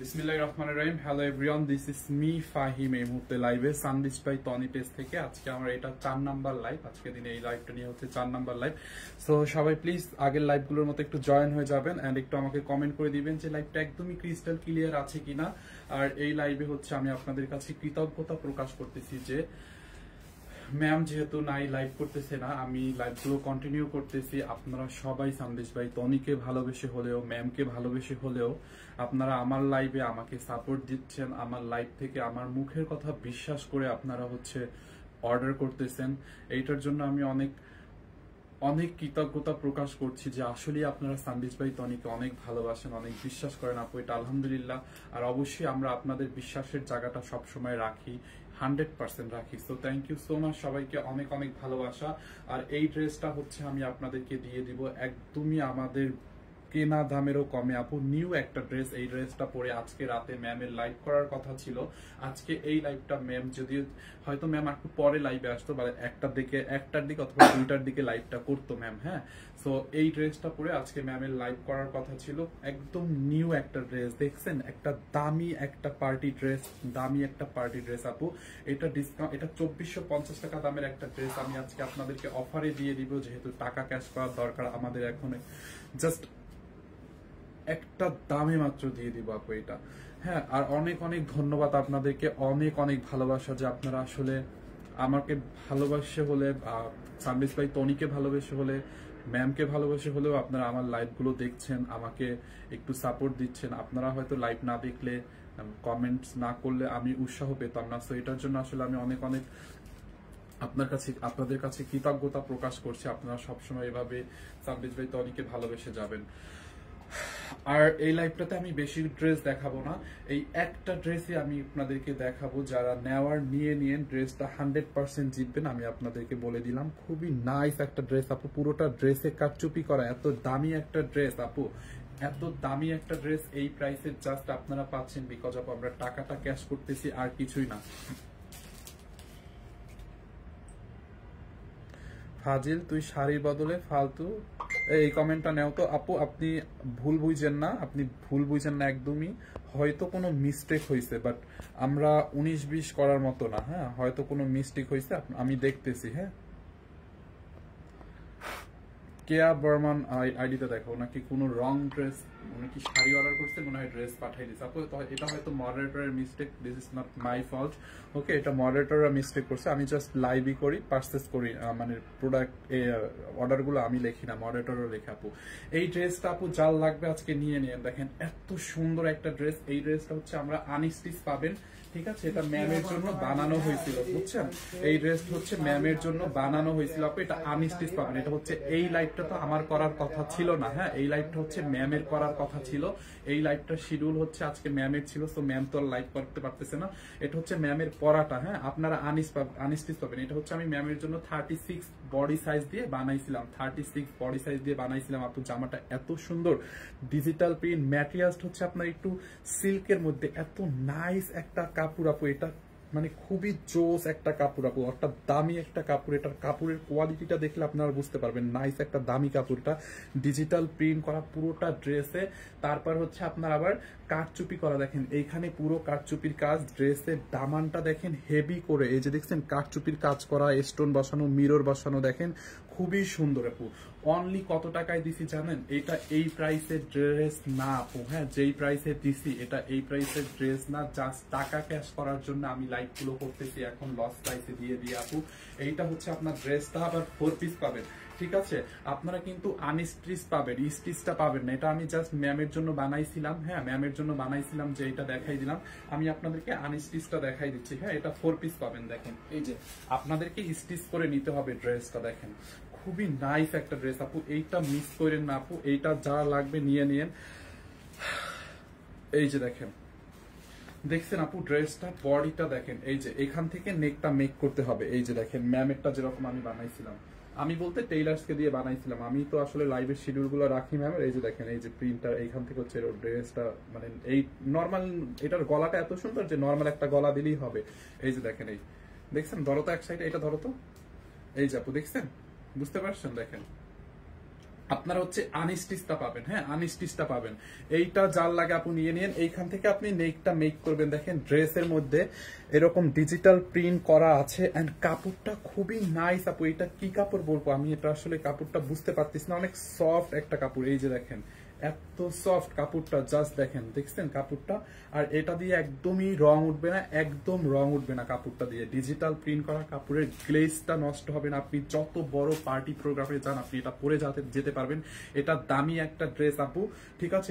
বিসমিল্লাহির রহমানির রহিম। Hello everyone, this is me Fahim. এই মুহূর্তে লাইভে সানবিচ বাই টনি পেজ থেকে। আজকে আমার এটা 4 নাম্বার লাইভ। আজকে দিনে এই লাইভটা নিয়ে হচ্ছে 4 নাম্বার লাইভ। সো সবাই প্লিজ আগের লাইভগুলোর মতো একটু জয়েন হয়ে যাবেন এন্ড একটু আমাকে কমেন্ট করে দিবেন যে লাইভটা একদমই ক্রিস্টাল ক্লিয়ার আছে কিনা। আর এই লাইভে হচ্ছে আমি আপনাদের কাছে কৃতজ্ঞতা প্রকাশ করতেছি যে ম্যাম যেহেতু নাই লাইভ করতেছে না, আমি লাইভগুলো কন্টিনিউ করতেছি। আপনারা সবাই সানবিচ ভাই টনিকে ভালোবেসে হলেও, ম্যামকে ভালোবেসে হলেও আপনারা আমার লাইভে আমাকে সাপোর্ট দিচ্ছেন। আমার লাইভ থেকে আমার মুখের কথা বিশ্বাস করে আপনারা হচ্ছে অর্ডার করতেছেন। এইটার জন্য আমি অনেক অনেক কৃতজ্ঞতা প্রকাশ করছি যে আসলে আপনারা সানবিচ ভাই টনিকে অনেক ভালোবাসেন, অনেক বিশ্বাস করেন আপু, এটা আলহামদুলিল্লাহ। আর অবশ্যই আমরা আপনাদের বিশ্বাসের জায়গাটা সবসময় রাখি, 100% রাখি। So thank you so much সবাইকে, অনেক অনেক ভালোবাসা। আর এই ড্রেসটা হচ্ছে আমি আপনাদেরকে দিয়ে দিব একদমই আমাদের কেনা দামেরও কমে আপু, নিউ একটা ড্রেস। এই ড্রেসটা পরে আজকে রাতে ম্যামের লাইভ করার কথা ছিল। আজকে এই লাইভটা ম্যাম যদিও হয়তো ম্যাম একটু পরে লাইভে আসতো, বা একটার দিকে অথবা 2টার দিকে লাইভটা করতো ম্যাম। হ্যাঁ, সো এই ড্রেসটা পরে আজকে ম্যামের লাইভ করার কথা ছিল। একদম নিউ একটা ড্রেস, দেখছেন, একটা দামি একটা পার্টি ড্রেস, দামি একটা পার্টি ড্রেস আপু। এটা ডিসকাউন্ট, এটা 2450 টাকা দামের একটা ড্রেস আমি আজকে আপনাদেরকে অফারে দিয়ে দিব, যেহেতু টাকা ক্যাশ করার দরকার আমাদের এখন। জাস্ট একটা দামে মাত্র দিয়ে দিব আপু এটা। হ্যাঁ, আর অনেক অনেক ধন্যবাদ আপনাদেরকে, অনেক অনেক ভালোবাসা যে আপনারা আসলে আমাকে ভালোবাসে হলে, সানবিচ ভাই টনিকে ভালোবেসে হলে, ম্যামকে ভালোবেসে হলেও আপনারা আমার লাইভগুলো দেখছেন, আমাকে একটু সাপোর্ট দিচ্ছেন। আপনারা হয়তো লাইভ না দেখলে, কমেন্টস না করলে আমি উৎসাহ পেতাম না। সো এটার জন্য আসলে আমি অনেক অনেক আপনাদের কাছে কৃতজ্ঞতা প্রকাশ করছি। আপনারা সবসময় এভাবে সানবিচ ভাই টনিকে ভালোবেসে যাবেন। আর এই লাইভটাতে আমি বেশি ড্রেস দেখাবো না, এই একটা ড্রেসই আমি আপনাদেরকে দেখাবো। যারা নেওয়ার নিয়ে ড্রেসটা 100% জিতবেন, আমি আপনাদেরকে বলে দিলাম। খুবই নাইস একটা ড্রেস আপু, পুরোটা ড্রেসে কারচুপি করা। এত দামি একটা ড্রেস আপু, এত দামি একটা ড্রেস এই প্রাইসে জাস্ট আপনারা পাচ্ছেন বিকজ অফ আমরা টাকাটা ক্যাশ করতেছি, আর কিছুই না। ফাজিল, তুই শাড়ির বদলে ফালতু। এই কমেন্টটা নেও তো আপু, আপনি ভুল বুঝছেন না, আপনি ভুল বুঝছেন না একদমই। হয়তো কোনো মিস্টেক হয়েছে, বাট আমরা 19-20 করার মতো না। হ্যাঁ, হয়তো কোনো মিস্টেক হয়েছে, আমি দেখতেছি। হ্যাঁ, কেয়া বর্মান আইডিটা দেখো, নাকি কোনো রং ড্রেস, উনি কি শাড়ি অর্ডার করছে, মনে হয় ড্রেস পাঠাই দিচ্ছে আপু। এটা হয়তো মডারেটরের mistake, this is not my fault. Okay, এটা মডারেটররা মিস্টেক করছে। আমি জাস্ট লাইভই করি, পারচেস করি, মানে প্রোডাক্ট অর্ডারগুলো আমি লিখি না, মডারেটরও লেখে আপু। এই ড্রেসটা আপু যার লাগবে আজকে নিয়ে নিন। দেখেন এত সুন্দর একটা ড্রেস। এই ড্রেসটা হচ্ছে আমরা আনস্টিচ পাবেন, ঠিক আছে। এটা ম্যামের জন্য বানানো হয়েছিল, বুঝছেন। এই ড্রেসটা হচ্ছে ম্যামের জন্য বানানো হয়েছিল আপু, এটা আনস্টিচ পাবেন। এটা হচ্ছে, এই লাইভটা তো আমার করার কথা ছিল না। হ্যাঁ, এই লাইভটা হচ্ছে ম্যামের করার কথা ছিল। এই লাইভটা শিডিউল হচ্ছে আজকে ম্যামের ছিল, তো ম্যাম তো লাইভ করতে পারতেছে না। এটা হচ্ছে ম্যামের পরাটা। হ্যাঁ, আপনারা আনস্টিচ পাবেন। এটা হচ্ছে আমি ম্যামের জন্য 36 বডি সাইজ দিয়ে বানাইছিলাম, 36 বডি সাইজ দিয়ে বানাইছিলাম আপু। জামাটা এত সুন্দর, ডিজিটাল প্রিন্ট, ম্যাটেরিয়ালস হচ্ছে আপনার একটু সিল্কের মধ্যে, এত নাইস একটা কাপড় আপু। এটা মানে খুবই জোস একটা কাপড় আপু, একটা দামি একটা কাপড়। এটার কাপড়ের কোয়ালিটিটা দেখলে আপনারা বুঝতে পারবেন, নাইস একটা দামি কাপড়টা, ডিজিটাল প্রিন্ট করা পুরোটা ড্রেসে। তারপর হচ্ছে আপনার আবার কারচুপি করা, দেখেন এইখানে পুরো কারচুপির কাজ। ড্রেসের দামানটা দেখেন হেভি করে, এই যে দেখছেন কারচুপির কাজ করা, স্টোন বসানো, মিরর বসানো, দেখেন খুবই সুন্দর আপু। অনলি কত টাকায় দিছি জানেন? এটা এই প্রাইসের ড্রেস না আপু। হ্যাঁ, যেই প্রাইসে দিছি এটা এই প্রাইসের ড্রেস না। জাস্ট টাকা ক্যাশ করার জন্য আমি লাইভ গুলো করতেছি এখন লস প্রাইসে দিয়ে আপু। এইটা হচ্ছে আপনার ড্রেসটা আবার 4 পিস পাবেন, ঠিক আছে। আপনারা কিন্তু আনস্টিচ পাবেন, স্টিচটা পাবেন না। এটা আমি জাস্ট ম্যামের জন্য বানাইছিলাম। হ্যাঁ, ম্যামের জন্য বানাইছিলাম, যে এটা দেখাই দিলাম। আমি আপনাদেরকে আনস্টিচটা দেখাই দিচ্ছি। হ্যাঁ, এটা 4 পিস পাবেন। দেখেন, এই যে আপনাদেরকে স্টিচ করে নিতে হবে ড্রেসটা। দেখেন খুবই নাইস একটা ড্রেস আপু, এইটা মিস করেন না আপু। এইটা যা লাগবে নিয়ে নিন। এই যে দেখেন, দেখছেন আপু ড্রেসটা, বডিটা দেখেন। এই যে এখান থেকে নেকটা মেক করতে হবে। এই যে দেখেন ম্যামেরটা যেরকম আমি বানাইছিলাম, আমি বলতে টেইলার্সকে দিয়ে বানাইছিলাম। আমি তো আসলে লাইভের শিডিউল গুলো রাখি ম্যামের। এই যে দেখেন, এই যে প্রিন্টার এইখান থেকে হচ্ছে ড্রেসটা, মানে এই নর্মাল, এটার গলাটা এত সুন্দর যে নর্মাল একটা গলা দিলেই হবে। এই যে দেখেন, এই দেখছেন, ধরো তো এক সাইডে, এটা ধরো তো। এই যে আপু দেখছেন, বুঝতে পারছেন? দেখেন আপনারা হচ্ছে আনস্টিচটা পাবেন, হ্যাঁ আনস্টিচটা পাবেন। এইটা যার লাগে আপনি নিয়ে নিন। এইখান থেকে আপনি নেকটা মেক করবেন। দেখেন ড্রেসের মধ্যে এরকম ডিজিটাল প্রিন্ট করা আছে এন্ড কাপড়টা খুবই নাইস আপু। এটা কি কাপড় বলবো আমি, এটা আসলে কাপড়টা বুঝতে পারতেছি না, অনেক সফট একটা কাপড়। এই যে দেখেন এত সফট কাপড়টা, জাস্ট দেখেন, দেখছেন কাপড়টা। আর এটা দিয়ে একদমই রং উঠবে না, একদম রং উঠবে না কাপড়টা দিয়ে। ডিজিটাল প্রিন্ট করা কাপড়ের গ্লেজটা নষ্ট হবে না। আপনি যত বড় পার্টি প্রোগ্রামে যান আপনি এটা পরে যেতে পারবেন। এটা দামি একটা ড্রেস আপু, ঠিক আছে,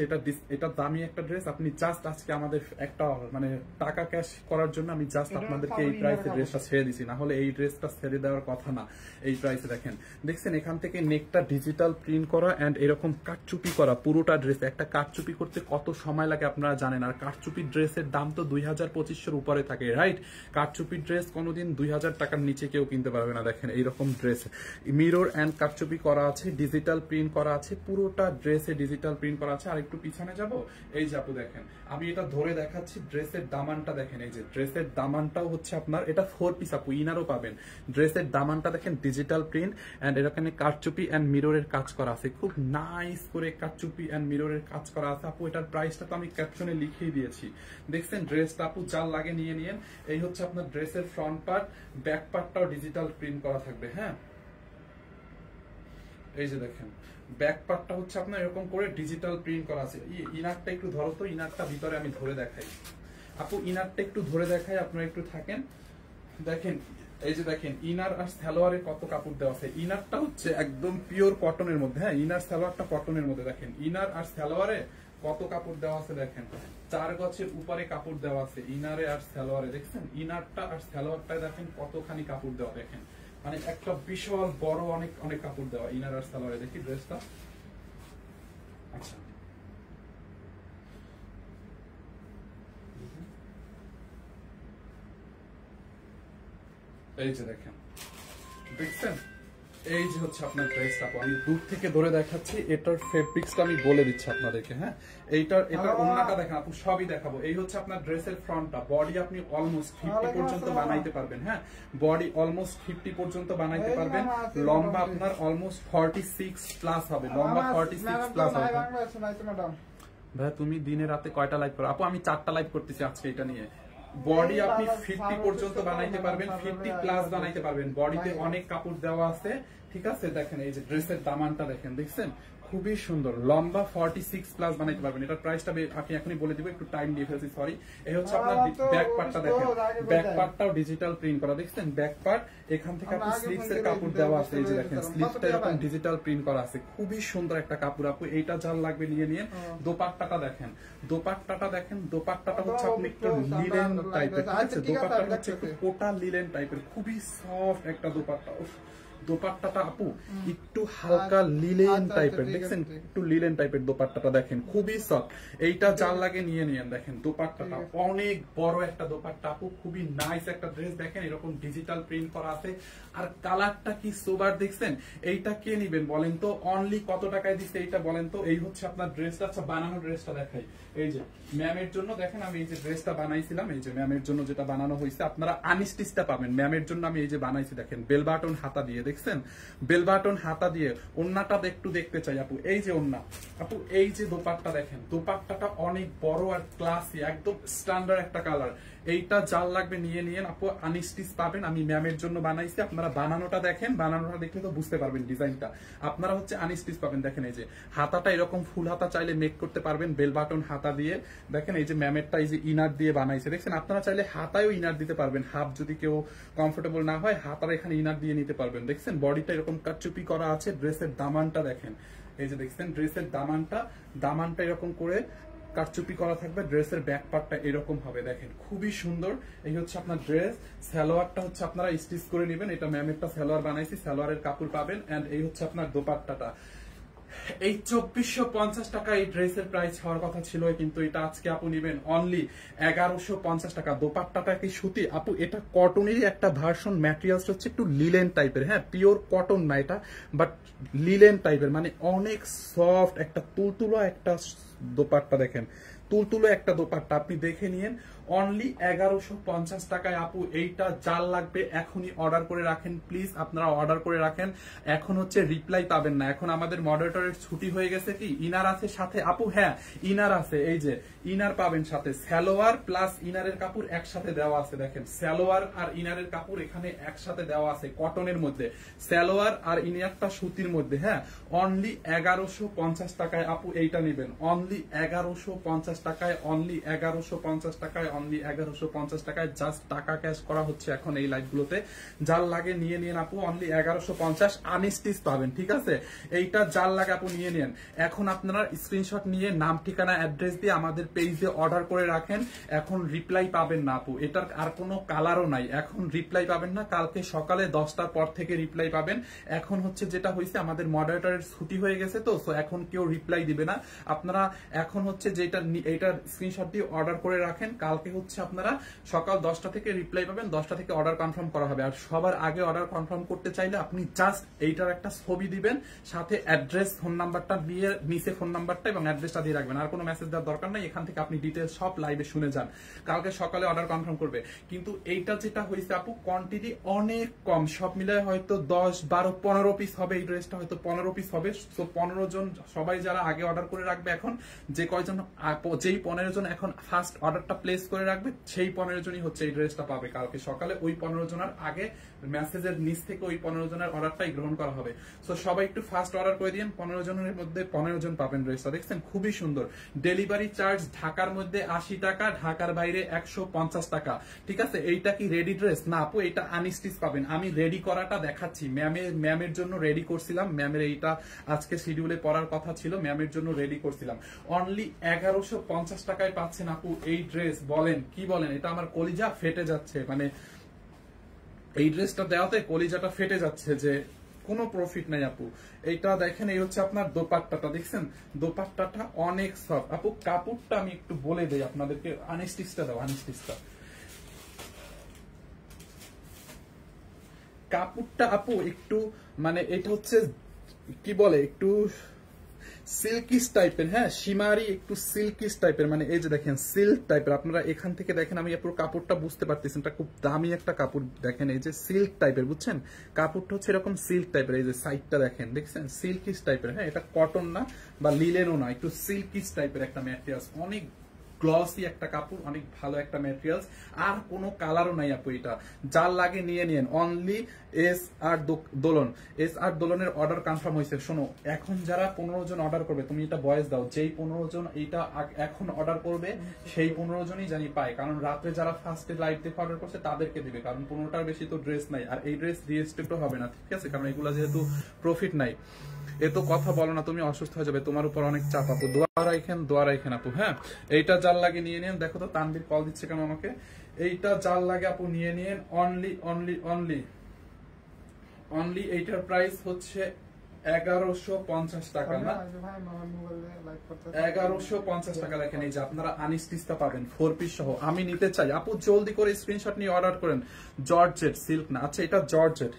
এটা দামি একটা ড্রেস। আপনি জাস্ট আজকে আমাদের একটা মানে টাকা ক্যাশ করার জন্য আমি জাস্ট আপনাদেরকে এই প্রাইসে ড্রেসটা ছেড়ে দিছি, না হলে এই ড্রেসটা ছেড়ে দেওয়ার কথা না এই প্রাইসে। দেখেন দেখছেন এখান থেকে নেকটা ডিজিটাল প্রিন্ট করা এন্ড এরকম কাটচুপি করা পুরোটা ড্রেস। একটা কাটচুপি করতে কত সময় লাগে আপনারা জানেন, আর কাটচুপি ড্রেসের দাম তো 2000-2500 উপরে থাকে, রাইট? কাটচুপি ড্রেস কোনোদিন 2000 টাকার নিচে কেউ কিনতে পারবে না। দেখেন এইরকম ড্রেস মিরর এন্ড কাটচুপি করা আছে, ডিজিটাল প্রিন্ট করা আছে, পুরোটা ড্রেসে ডিজিটাল প্রিন্ট করা আছে। আর একটু পিছনে যাব, এই যাবো দেখেন আমি এটা ধরে দেখাচ্ছি। ড্রেসের দামানটা দেখেন, এই যে ড্রেসের দামানটাও হচ্ছে আপনার এটা 4 পিস আপু, ইনারও পাবেন। ড্রেসের দামানটা দেখেন ডিজিটাল প্রিন্ট এন্ড এখানে কাটচুপি এন্ড মিররের কাজ করা আছে, খুব নাইস করে কাটচুপি এন্ড মিররের কাজ করা আছে আপু। এটার প্রাইসটা তো আমি ক্যাপশনে লিখেই দিয়েছি। দেখছেন ড্রেসটা আপু যার লাগে নিয়ে নিন। এই হচ্ছে আপনার ড্রেসের ফ্রন্ট পার্ট, ব্যাক পার্টটাও ডিজিটাল প্রিন্ট করা থাকবে, হ্যাঁ। এই যে দেখেন ব্যাক পার্টটা হচ্ছে আপনার এরকম করে ডিজিটাল প্রিন্ট করা আছে। ইনারটা একটু ধরো তো, ইনারটা ভিতরে আমি ধরে দেখাই আপু, ইনারটা একটু ধরে দেখাই, আপনারা একটু থাকেন। দেখেন এই যে দেখেন ইনার আর সালোয়ারে কত কাপড় দেওয়া আছে। ইনারটা হচ্ছে একদম পিওর কটনের মধ্যে, হ্যাঁ ইনার সালোয়ারটা কটনের মধ্যে। দেখেন ইনার আর সালোয়ারে কত কাপড় দেওয়া আছে, দেখেন 4 গজের উপরে কাপড় দেওয়া আছে ইনারে আর সালোয়ারে। দেখছেন ইনারটা আর সালোয়ারটায় দেখেন কতখানি কাপড় দেওয়া, দেখেন মানে একটা বিশাল বড় অনেক অনেক কাপড় দেওয়া ইনার আর সালোয়ারে। দেখি ড্রেসটা, আচ্ছা এই যে দেখেন, দেখছেন এই যে হচ্ছে আপনার ড্রেসটা। আমি দূর থেকে ধরে দেখাচ্ছি, এটার ফেব্রিক্সটা আমি বলে দিচ্ছি আপনাদেরকে, হ্যাঁ। এটার ওন্নাটা দেখেন আপু, সবই দেখাবো। এই হচ্ছে আপনার ড্রেসের ফ্রন্টটা। বডি আপনি অলমোস্ট 50 পর্যন্ত বানাইতে পারবেন, হ্যাঁ বডি অলমোস্ট 50 পর্যন্ত বানাইতে পারবেন। লম্বা আপনার অলমোস্ট 46 প্লাস হবে, লম্বা 46 প্লাস হবে। ভাই তুমি দিনে রাতে কয়টা লাইভ করো আপু? আমি 4টা লাইভ করতেছি আজকে এটা নিয়ে। বডি আপনি 50 পর্যন্ত বানাইতে পারবেন, 50 প্লাস বানাইতে পারবেন। বডিতে অনেক কাপড় দেওয়া আছে, ঠিক আছে। দেখেন এই যে ড্রেসের দামানটা দেখেন, দেখছেন খুবই সুন্দর। লম্বা 46 প্লাস বানাইতে পারবেন। এটার প্রাইসটা আপনি এখনই বলে দিব, একটু টাইম দিয়ে ফেলছি, সরি। এই হচ্ছে আপনার ব্যাক পার্টটা দেখেন, ব্যাক পার্টটাও ডিজিটাল প্রিন্ট করা। দেখছেন ব্যাক পার্ট এখান থেকে আপনি স্লিভস এর কাপড় দেওয়া আছে। এই যে দেখেন স্লিভসটা এরকম ডিজিটাল প্রিন্ট করা আছে, খুবই সুন্দর একটা কাপড় আপু। এইটা যার লাগবে নিয়ে নিয়ে। দোপাট্টাটা দেখেন, দোপাট্টাটা দেখেন, দোপাট্টাটা হচ্ছে আপনি একটু লিলেন টাইপের, ঠিক আছে। দোপাট্টাটা হচ্ছে একটু কোটা লিলেন টাইপের, খুবই সফট একটা দোপাট্টা। দোপাট্টাটা আপু একটু হালকা লিলেন টাইপের, দেখছেন একটু লিলেন টাইপের দোপাট্টাটা দেখেন, খুবই সফট। এইটা যার লাগে নিয়ে নিয়েন। দেখেন দোপাট্টাটা অনেক বড় একটা দোপাট্টা আপু, খুবই নাইস একটা ড্রেস। দেখেন এরকম ডিজিটাল প্রিন্ট করা আছে, আর কালারটা কি সোবার, দেখছেন। এইটা কে নিবেন বলেন তো? অনলি কত টাকায় দিচ্ছে এইটা বলেন তো? এই হচ্ছে আপনার ড্রেসটা। আচ্ছা বানানো ড্রেসটা দেখাই। এই যে ম্যামের জন্য দেখেন আমি এই যে ড্রেসটা বানাইছিলাম, এই যে ম্যামের জন্য যেটা বানানো হয়েছে, আপনারা আনস্টিচটা পাবেন। ম্যামের জন্য আমি এই যে বানাইছি, দেখেন বেল বাটন হাতা দিয়ে, দেখছেন বেল বাটন হাতা দিয়ে। ওন্নাটা একটু দেখতে চাই আপু, এই যে ওন্না আপু, এই যে দোপাট্টা দেখেন, দোপাট্টাটা অনেক বড় আর ক্লাসি, একদম স্ট্যান্ডার্ড একটা কালার। এইটা যার লাগবে নিয়ে নিয়েন আপু, আনস্টিচ পাবেন। আমি ম্যামের জন্য বানাইছি, আপনারা বানানোটা দেখেন, বানানোটা দেখলে তো বুঝতে পারবেন ডিজাইনটা। আপনারা হচ্ছে আনস্টিচ পাবেন। দেখেন এই যে হাতাটা এরকম ফুল হাতা চাইলে মেক করতে পারবেন বেল বাটন হাতা দিয়ে। দেখেন এই যে ম্যামেরটা এই যে ইনার দিয়ে বানাইছে, দেখছেন। আপনারা চাইলে হাতায়ও ইনার দিতে পারবেন, হাফ যদি কেউ কমফোর্টেবল না হয় হাতার এখানে ইনার দিয়ে নিতে পারবেন। দেখছেন বডিটা এরকম কাটচুপি করা আছে। ড্রেসের দামানটা দেখেন, এই যে দেখছেন ড্রেসের দামানটা এরকম করে কাটচুপি করা থাকবে। ড্রেসের ব্যাক পার্টটা এরকম হবে, দেখেন খুবই সুন্দর। এই হচ্ছে আপনার ড্রেস। সালোয়ারটা হচ্ছে আপনারা স্টিচ করে নেবেন। এটা ম্যামেরটা সালোয়ার বানাইছি, সালোয়ারের কাপড় পাবেন। এন্ড এই হচ্ছে আপনার দোপাট্টাটা। এই 2450 টাকা এই ড্রেসের প্রাইস হওয়ার কথা ছিল, কিন্তু এটা আজকে আপু নিবেন অনলি 1150 টাকা। দোপাট্টাটা কি সুতি আপু? এটা কটনেরই একটা ভার্সন, ম্যাটেরিয়ালস হচ্ছে একটু লিলেন টাইপের, হ্যাঁ পিওর কটন না এটা, বাট লিলেন টাইপের, মানে অনেক সফট একটা তুলতুলো একটা দোপাট্টা। দেখেন তুলতুলো একটা দোপাট্টা, আপনি দেখে নিয়েন। অনলি 1150 টাকায় আপু। এইটা যার লাগবে এখনই অর্ডার করে রাখেন প্লিজ, আপনারা অর্ডার করে রাখেন। এখন হচ্ছে রিপ্লাই পাবেন না, এখন আমাদের মডারেটরের ছুটি হয়ে গেছে। কি ইনার আছে সাথে আপু? হ্যাঁ ইনার আছে, এই যে ইনার পাবেন সাথে, সালোয়ার প্লাস ইনারের কাপড় একসাথে দেওয়া আছে। দেখেন সালোয়ার আর ইনারের কাপড় এখানে একসাথে দেওয়া আছে, কটনের মধ্যে সালোয়ার আর ইনারটা সুতির মধ্যে। হ্যাঁ অনলি 1150 টাকায় আপু এইটা নেবেন, অনলি 1150 টাকায়, অনলি 1150 টাকায়, অনলি 1150 টাকায়। জাস্ট টাকা ক্যাশ করা হচ্ছে এখন এই লাইভগুলোতে, যার লাগে নিয়ে নিন আপু, অনলি 1150 আনস্টিচ পাবেন। ঠিক আছে, এইটা যার লাগে আপু নিয়ে নিন। এখন আপনারা স্ক্রিনশট নিয়ে নাম ঠিকানা অ্যাড্রেস দিয়ে আমাদের পেজে অর্ডার করে রাখেন। এখন রিপ্লাই পাবেন না আপু, এটার আর কোনো কালারও নাই, এখন রিপ্লাই পাবেন না, কালকে সকালে 10টার পর থেকে রিপ্লাই পাবেন। এখন হচ্ছে যেটা হয়েছে আমাদের মডারেটরের ছুটি হয়ে গেছে তো, সো এখন কেউ রিপ্লাই দিবে না। আপনারা এখন হচ্ছে যেটা এইটার স্ক্রিনশট দিয়ে অর্ডার করে রাখেন, কালকে হচ্ছে আপনারা সকাল 10টা থেকে রিপ্লাই পাবেন, 10টা থেকে অর্ডার কনফার্ম করা হবে। আর সবার আগে অর্ডার কনফার্ম করতে চাইলে আপনি জাস্ট এইটার একটা ছবি দিবেন, সাথে অ্যাড্রেস ফোন নাম্বারটা দিয়ে, নিচে ফোন নাম্বারটা এবং অ্যাড্রেসটা দিয়ে রাখবেন। আর কোনো মেসেজ দেওয়ার দরকার নাই, এখান থেকে আপনি ডিটেইলস সব লাইভে শুনে যান, কালকে সকালে অর্ডার কনফার্ম করবে। কিন্তু এইটা যেটা হয়েছে আপু কোয়ান্টিটি অনেক কম, সব মিলায় হয়তো 10, 12, 15 পিস হবে। এই ড্রেসটা হয়তো 15 পিস হবে। তো 15 জন সবাই যারা আগে অর্ডার করে রাখবে, এখন যে কয়জন, যেই 15 জন এখন ফার্স্ট অর্ডারটা প্লেস করে রাখবে, সেই 15 জনই হচ্ছে এই ড্রেসটা পাবে কালকে সকালে। ওই 15 জনের আগে মেসেজের নিচ থেকে ওই 15 জনের অর্ডারটাই গ্রহণ করা হবে। সো সবাই একটু ফার্স্ট অর্ডার করে দিন, 15 জনের মধ্যে 15 জন পাবেন ড্রেসটা। দেখছেন খুবই সুন্দর। ডেলিভারি চার্জ ঢাকার মধ্যে 80 টাকা, ঢাকার বাইরে 150 টাকা। ঠিক আছে, এইটা কি রেডি ড্রেস না আপু? এটা আনস্টিচ পাবেন। আমি রেডি করাটা দেখাচ্ছি, ম্যামের জন্য রেডি করছিলাম, ম্যামের এইটা আজকে শিডিউলে পড়ার কথা ছিল, ম্যামের জন্য রেডি করছিলাম। অনলি 1150 টাকায় পাচ্ছেন আপু এই ড্রেস। বলেন কি বলেন? এটা আমার কলিজা ফেটে যাচ্ছে, মানে এই ড্রেসটা দেওয়াতে কলিজাটা ফেটে যাচ্ছে যে কোনো প্রফিট নাই আপু। এইটা দেখেন, এই হচ্ছে আপনার দোপাট্টাটা, দেখছেন দোপাট্টাটা অনেক সফট আপু। কাপড়টা আমি একটু বলে দেই আপনাদেরকে, আনস্টিচটা দাও, আনস্টিচটা। কাপড়টা আপু একটু মানে এটা হচ্ছে কি বলে, একটু সিল্কিস টাইপের। হ্যাঁ সীমারি একটু সিল্কিস টাইপের, মানে এই যে দেখেন সিল্ক টাইপের। আপনারা এখান থেকে দেখেন, আমি পুরো কাপড়টা বুঝতে পারতেছেন, এটা খুব দামি একটা কাপড়। দেখেন এই যে সিল্ক টাইপের, বুঝছেন কাপড়টা হচ্ছে এরকম সিল্ক টাইপের। এই যে সাইডটা দেখেন, দেখছেন সিল্কিস টাইপের। হ্যাঁ এটা কটন না বা লিলেনও না, একটু সিল্কিস টাইপের একটা ম্যাটেরিয়ালস, অনেক গ্লসি একটা কাপড়, অনেক ভালো একটা ম্যাটেরিয়ালস, আর কোনো কালারও নাই আপু। এটা যার লাগে নিয়ে নিন, অনলি SR দোলন। SR দোলনের অর্ডার কনফার্ম হয়েছে। শোনো, এখন যারা 15 জন অর্ডার করবে, তুমি এটা ভয়েস দাও, যেই 15 জন এইটা এখন অর্ডার করবে সেই 15 জনই জানি পায়। কারণ রাত্রে যারা ফার্স্টে লাইভ দেখে অর্ডার করছে তাদেরকে দিবে, কারণ 15টার বেশি তো ড্রেস নাই। আর এই ড্রেস রিস্টকও হবে না, ঠিক আছে, কারণ এগুলা যেহেতু প্রফিট নাই। এ তো কথা বলো না, তুমি অসুস্থ হয়ে যাবে, তোমার উপর অনেক চাপ আপু। দোয়া রাখেন আপু। হ্যাঁ এইটা যার লাগে নিয়ে নেন। দেখো তো তানভীর কল দিচ্ছে কেন আমাকে। এইটা যার লাগে আপু নিয়ে নিন, অনলি অনলি অনলি অনলি। এইটার প্রাইস হচ্ছে 1150 টাকা না, 1150 টাকা। দেখেন এই যে আপনারা আনস্টিচটা পাবেন 4 পিস সহ। আমি নিতে চাই আপু, জলদি করে স্ক্রিনশট নিয়ে অর্ডার করেন। জর্জেট, সিল্ক না, আচ্ছা এটা জর্জেট,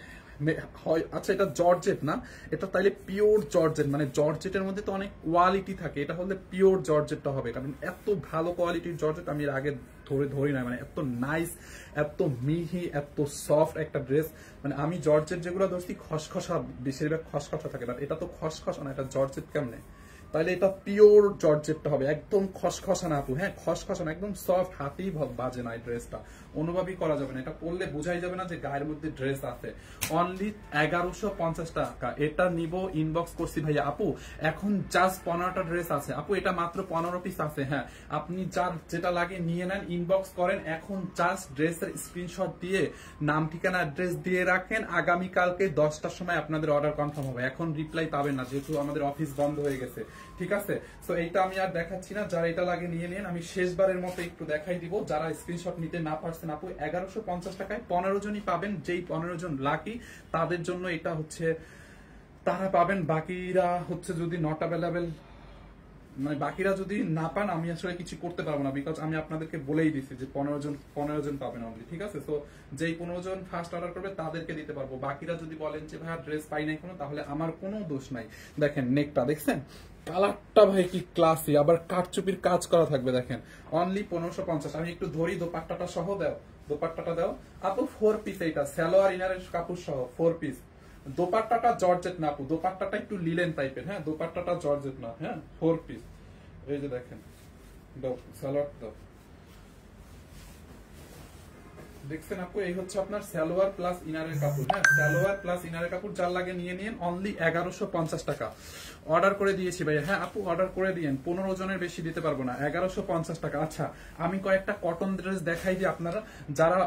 আচ্ছা এটা জর্জেট না, এটা তাইলে পিওর জর্জেট। মানে জর্জেটের মধ্যে তো অনেক কোয়ালিটি থাকে, এটা হলে পিওর জর্জেটটা হবে, কারণ এত ভালো কোয়ালিটির জর্জেট আমি এর আগে ধরি না। মানে এত নাইস, এত মিহি, এত সফট একটা ড্রেস। মানে আমি জর্জেট যেগুলো ধরছি খসখসা, বেশিরভাগ খসখসা থাকে, বাট এটা তো খসখসা না, এটা জর্জেট কেমনে? তাহলে এটা পিওর জর্জেটটা হবে, একদম খসখসা না আপু। হ্যাঁ খসখসা না, একদম সফট, হাতেই বাজে না এই ড্রেসটা, অনুভবই করা যাবে না। এটা পরলে বোঝাই যাবে না যে গায়ের মধ্যে ড্রেস আছে। অনলি 1150 টাকা। এটা নিব, ইনবক্স করছি ভাইয়া। আপু এখন জাস্ট 15টা ড্রেস আছে আপু, এটা মাত্র 15 পিস আছে। হ্যাঁ আপনি যার যেটা লাগে নিয়ে নেন, ইনবক্স করেন। এখন জাস্ট ড্রেসের স্ক্রিনশট দিয়ে নাম ঠিকানা অ্যাড্রেস দিয়ে রাখেন, আগামীকালকে 10টার সময় আপনাদের অর্ডার কনফার্ম হবে। এখন রিপ্লাই পাবেন না, যেহেতু আমাদের অফিস বন্ধ হয়ে গেছে, ঠিক আছে। তো এইটা আমি আর দেখাচ্ছি না, যারা এটা লাগে নিয়ে নিন। আমি শেষবারের মতো একটু দেখাই দিব, যারা স্ক্রিনশট নিতে না পারছেন আপু, 1150 টাকায় 15 জনই পাবেন। যেই 15 জন লাকি তাদের জন্য এটা হচ্ছে, তারা পাবেন। বাকিরা হচ্ছে যদি নট অ্যাভেলেবেল, মানে বাকিরা যদি না পান, আমি আসলে কিছু করতে পারবো না, বিকজ আমি আপনাদেরকে বলেই দিছি যে 15 জন পাবেন অনলি, ঠিক আছে। তো যেই 15 জন ফার্স্ট অর্ডার করবে তাদেরকে দিতে পারবো। বাকিরা যদি বলেন যে ভাইয়া ড্রেস পাই নাই কোনো, তাহলে আমার কোনো দোষ নাই। দেখেন নেকটা দেখছেন, কালারটা ভাই কি ক্লাসি, আবার কারচুপির কাজ করা থাকবে দেখেন, অনলি 1550। আমি একটু ধরি, দোপাট্টাটা সহ দাও, দোপাট্টাটা দাও আপু। 4 পিস এইটা, সালোয়ার ইনারের কাপড় সহ 4 পিস। দোপাট্টাটা জর্জেট না আপু, দোপাট্টাটা একটু লিলেন টাইপের, হ্যাঁ দোপাট্টাটা জর্জেট না, হ্যাঁ 4 পিস। এই যে দেখেন, দাও সালোয়ার দাও, দেখছেন আপু, এই হচ্ছে আপনার সালোয়ার প্লাস ইনারের কাপড়, হ্যাঁ সালোয়ার প্লাস ইনারের কাপড়, যার লাগে নিয়ে নিন অনলি 1150 টাকা। অর্ডার করে দিয়েছি ভাইয়া, হ্যাঁ আপু অর্ডার করে দিয়েন, 15 জনের বেশি দিতে পারবো না, 1150 টাকা। আচ্ছা আমি কয়েকটা কটন ড্রেস দেখাই যে আপনারা যারা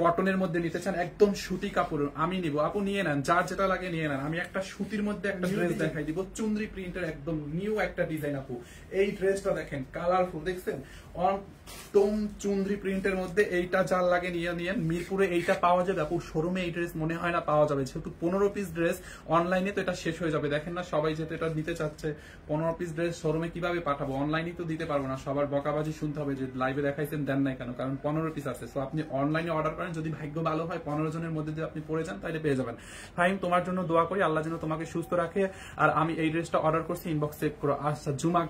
কটনের মধ্যে নিতে চান, একদম সুতি কাপড় আমি নিব, আপু নিয়ে নেন, যার যেটা লাগে নিয়ে নেন। আমি একটা সুতির মধ্যে একটা ড্রেস দেখাই দিব, চুনরি প্রিন্টের একদম নিউ একটা ডিজাইন আপু। এই ড্রেসটা দেখেন কালারফুল, দেখছেন একদম চুনরি প্রিন্টের মধ্যে, এইটা যার লাগে নিয়ে নিয়েন। মিরপুরে এইটা পাওয়া যাবে আপু, শোরুমে এই ড্রেস মনে হয় না পাওয়া যাবে, যেহেতু 15 পিস ড্রেস, অনলাইনে তো এটা শেষ হয়ে যাবে। দেখেন না সবাই যেহেতু এটা নিতে চাচ্ছে, 15 পিস ড্রেস শোরুমে কিভাবে পাঠাবো, অনলাইনে তো দিতে পারবো না। সবার বকাবাজি শুনতে হবে যে লাইভে দেখাইছেন দেন নাই কেন, কারণ 15 পিস আছে। সো আপনি অনলাইনে অর্ডার করেন, যদি ভাগ্য ভালো হয় 15 জনের মধ্যে যদি আপনি পড়ে যান তাহলে পেয়ে যাবেন। ফাইম তোমার জন্য দোয়া করি, আল্লাহ যেন তোমাকে সুস্থ রাখে। আর আমি এই ড্রেসটা অর্ডার করছি, ইনবক্স চেক করো। আচ্ছা জুমা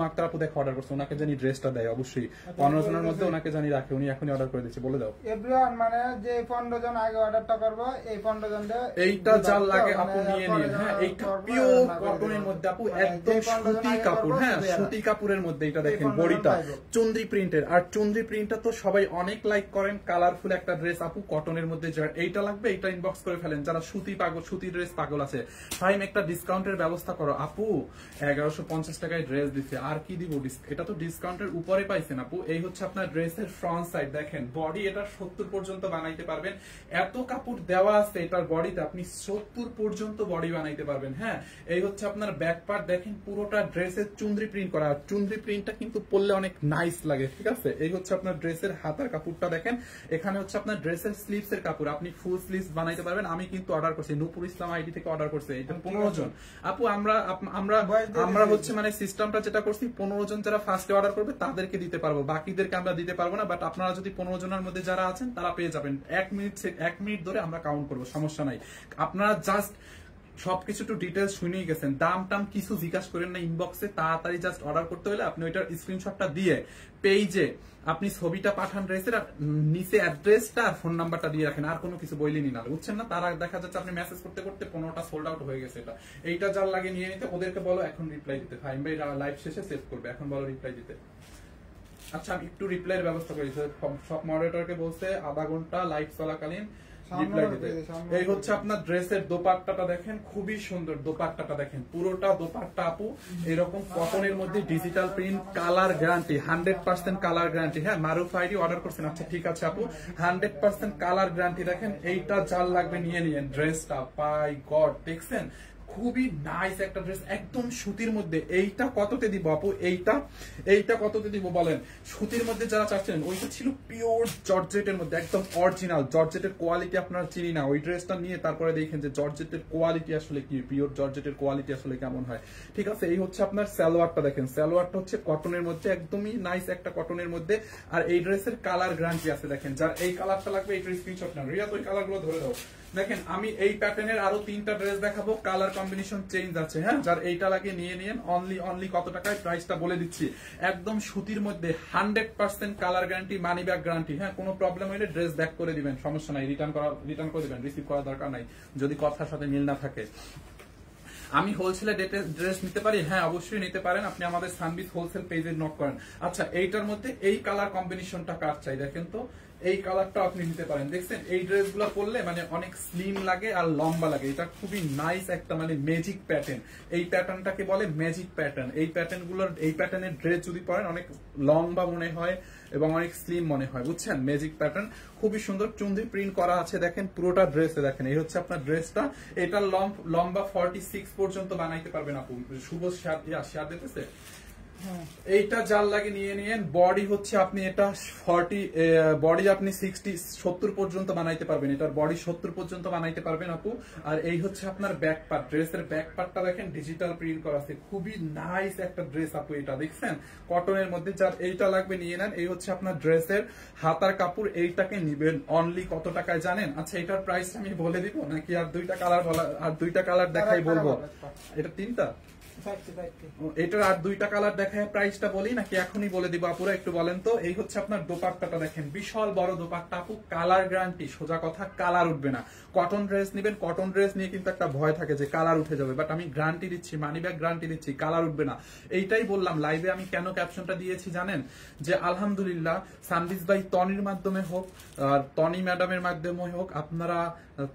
আক্তার আপু দেখো অর্ডার করছে, ওনাকে জানি ড্রেসটা দেয় অবশ্যই, 15 জনের মধ্যে ওনাকে জানি রাখে, উনি এখনই অর্ডার করে দিচ্ছে, বলে দাও। এভরিওয়ান মানে যে 15 জন আগে অর্ডারটা করব, এই 15 জন এইটা যার লাগে আপু নিয়ে নিন, হ্যাঁ এইটা পিওর কটনের মধ্যে আপু, একদম সুতি কাপড়, হ্যাঁ সুতি কাপড়ের মধ্যে। এটা দেখেন বডিটা চুনরি প্রিন্টের, আর চুনরি প্রিন্টটা তো সবাই অনেক লাইক করেন। কালারফুল একটা ড্রেস আপু কটনের মধ্যে, যার এইটা লাগবে এইটা ইনবক্স করে ফেলেন, যারা সুতি পাগল, সুতি ড্রেস পাগল আছে। ফাইম একটা ডিসকাউন্টের ব্যবস্থা করো আপু, 1150 টাকায় ড্রেস দিচ্ছে, আর কি দিব, এটা তো ডিসকাউন্টের উপরে পাইছেন আপু। এই হচ্ছে আপনার ড্রেসের ফ্রন্ট সাইড, দেখেন বডি এটা 70 পর্যন্ত বানাইতে পারবেন, এত কাপড় দেওয়া আছে এটার বডিতে, আপনি 70 পর্যন্ত বডি বানাইতে পারবেন। হ্যাঁ এই হচ্ছে আপনার ব্যাক পার্ট, দেখেন পুরোটা ড্রেসের চুনরি প্রিন্ট করা, চুনরি প্রিন্টটা কিন্তু পরলে অনেক নাইস লাগে, ঠিক আছে। এই হচ্ছে আপনার ড্রেসের হাতার কাপড়টা দেখেন, এখানে হচ্ছে আপনার ড্রেসের স্লিভস এর কাপড়, আপনি ফুল স্লিভস বানাইতে পারবেন। আমি কিন্তু অর্ডার করছি, নূপুর ইসলাম আইডি থেকে অর্ডার করছে, এটা 15 জন আপু। আমরা হচ্ছে মানে সিস্টেমটা যেটা করছি, 15 জন যারা ফার্স্টে অর্ডার করবে তাদেরকে দিতে পারবো, বাকিদেরকে আমরা দিতে পারবো না। বাট আপনারা যদি 15 জনের মধ্যে যারা আছেন তারা পেয়ে যাবেন। 1 মিনিট ধরে আমরা কাউন্ট করবো, সমস্যা নাই। আপনারা জাস্ট সবকিছু একটু ডিটেলস শুনেই গেছেন, দাম টাম কিছু জিজ্ঞাসা করেন না ইনবক্সে, তাড়াতাড়ি জাস্ট অর্ডার করতে হলে আপনি ওইটার স্ক্রিনশটটা দিয়ে পেজে আপনি ছবিটা পাঠান ড্রেসের, আর নিচে অ্যাড্রেসটা আর ফোন নাম্বারটা দিয়ে রাখেন, আর কোনো কিছু বইলেনি না, বুঝছেন না। তারা দেখা যাচ্ছে আপনি মেসেজ করতে করতে 15টা সোল্ড আউট হয়ে গেছে। এটা এইটা যার লাগে নিয়ে নিতে, ওদেরকে বলো এখন রিপ্লাই দিতে। ফাইম ভাই লাইভ শেষে সেভ করবে, এখন বলো রিপ্লাই দিতে। আচ্ছা আমি একটু রিপ্লাইয়ের ব্যবস্থা করি, সব মডারেটরকে বলছে আধা ঘন্টা লাইভ চলাকালীন রিপ্লাই দিতে। এই হচ্ছে আপনার ড্রেসের দোপাট্টাটা দেখেন, খুবই সুন্দর দোপাট্টাটা দেখেন, পুরোটা দোপাট্টা আপু এরকম কটনের মধ্যে digital print, colour guarantee 100% colour guarantee. হ্যাঁ মারুফ আইডি অর্ডার করছেন, আচ্ছা ঠিক আছে আপু, 100% কালার গ্যারান্টি। দেখেন এইটা যার লাগবে নিয়ে নিয়েন ড্রেসটা, বাই গড দেখছেন খুবই নাইস একটা ড্রেস, একদম সুতির মধ্যে। এইটা কততে দিব আপু, এইটা কততে দিব বলেন? সুতির মধ্যে যারা চাচ্ছেন, ওইটা ছিল পিওর জর্জেটের মধ্যে, একদম অরিজিনাল জর্জেটের কোয়ালিটি আপনারা চিনি না, ওই ড্রেসটা নিয়ে তারপরে দেখেন যে জর্জেটের কোয়ালিটি আসলে কি, পিওর জর্জেটের কোয়ালিটি আসলে কেমন হয়, ঠিক আছে। এই হচ্ছে আপনার সালোয়ারটা দেখেন, সালোয়ারটা হচ্ছে কটনের মধ্যে, একদমই নাইস একটা কটনের মধ্যে। আর এই ড্রেসের কালার গ্যারান্টি আছে, দেখেন যার এই কালারটা লাগবে এই স্ক্রিনশট না, রিয়া ওই কালার গুলো ধরে দাও। দেখেন আমি এই প্যাটার্নের আরো 3টা ড্রেস দেখাবো, কালার কম্বিনেশন চেঞ্জ আছে। হ্যাঁ যার এইটা লাগে নিয়ে নিন, অনলি কত টাকায় প্রাইসটা বলে দিচ্ছি, একদম সুতির মধ্যে 100% colour guarantee, money back guarantee. হ্যাঁ কোনো প্রবলেম হলে ড্রেস ব্যাক করে দিবেন, সমস্যা নাই, রিটার্ন করে দিবেন, রিসিভ করার দরকার নাই যদি কথার সাথে মিল না থাকে। আমি হোলসেলে ড্রেস নিতে পারি, হ্যাঁ অবশ্যই নিতে পারেন, আপনি আমাদের সানবিস হোলসেল পেজে নক করেন। আচ্ছা এইটার মধ্যে এই কালার কম্বিনেশনটা কার চাই, দেখেন তো এই কালারটা আপনি নিতে পারেন। দেখছেন এই ড্রেসগুলো পরলে মানে অনেক স্লিম লাগে আর লম্বা লাগে, এটা খুবই নাইস একটা মানে ম্যাজিক প্যাটার্ন। এই প্যাটার্নটাকে বলে ম্যাজিক প্যাটার্ন। এই প্যাটার্নের ড্রেস যদি পরেন অনেক লম্বা মনে হয় এবং অনেক স্লিম মনে হয়, বুঝছেন। ম্যাজিক প্যাটার্ন খুবই সুন্দর, চুন্দি প্রিন্ট করা আছে, দেখেন পুরোটা ড্রেসে দেখেন। এই হচ্ছে আপনার ড্রেসটা, এটা লম্বা 46 পর্যন্ত বানাইতে পারবেন আপু। শুভ শেয়ার দিতেছে, এইটা যার লাগে নিয়ে নিয়েন। বডি হচ্ছে আপনি এটা 40, বডি আপনি 70 পর্যন্ত বানাইতে পারবেন, এটার বডি 70 পর্যন্ত বানাইতে পারবেন আপু। আর এই হচ্ছে আপনার ব্যাক পার্ট, ড্রেসের ব্যাক পার্টটা দেখেন ডিজিটাল প্রিন্ট করা আছে, খুবই নাইস একটা ড্রেস আপু। এটা দেখছেন কটনের মধ্যে, যার এইটা লাগবে নিয়ে নেন। এই হচ্ছে আপনার ড্রেসের হাতার কাপড়, এইটাকে নিবেন অনলি কত টাকায় জানেন? আচ্ছা এটার প্রাইস আমি বলে দিব নাকি আর দুইটা কালার দেখাই বলবো? এটা 3টা এটার আর দুইটা কালার দেখায় প্রাইসটা বলি নাকি এখনই বলে দিব আপুরা, একটু বলেন তো। এই হচ্ছে আপনার দোপাট্টাটা দেখেন, বিশাল বড় দোপাট্টা আপু, কালার গ্যারান্টি, সোজা কথা কালার উঠবে না। কটন ড্রেস নেবেন, কটন ড্রেস নিয়ে কিন্তু একটা ভয় থাকে যে কালার উঠে যাবে, বাট আমি গ্যারান্টি দিচ্ছি, মানি ব্যাগ গ্যারান্টি দিচ্ছি, কালার উঠবে না। এইটাই বললাম লাইভে, আমি কেন ক্যাপশনটা দিয়েছি জানেন, যে আলহামদুলিল্লাহ সানভিজ ভাই তনির মাধ্যমে হোক আর তনি ম্যাডামের মাধ্যমে হোক, আপনারা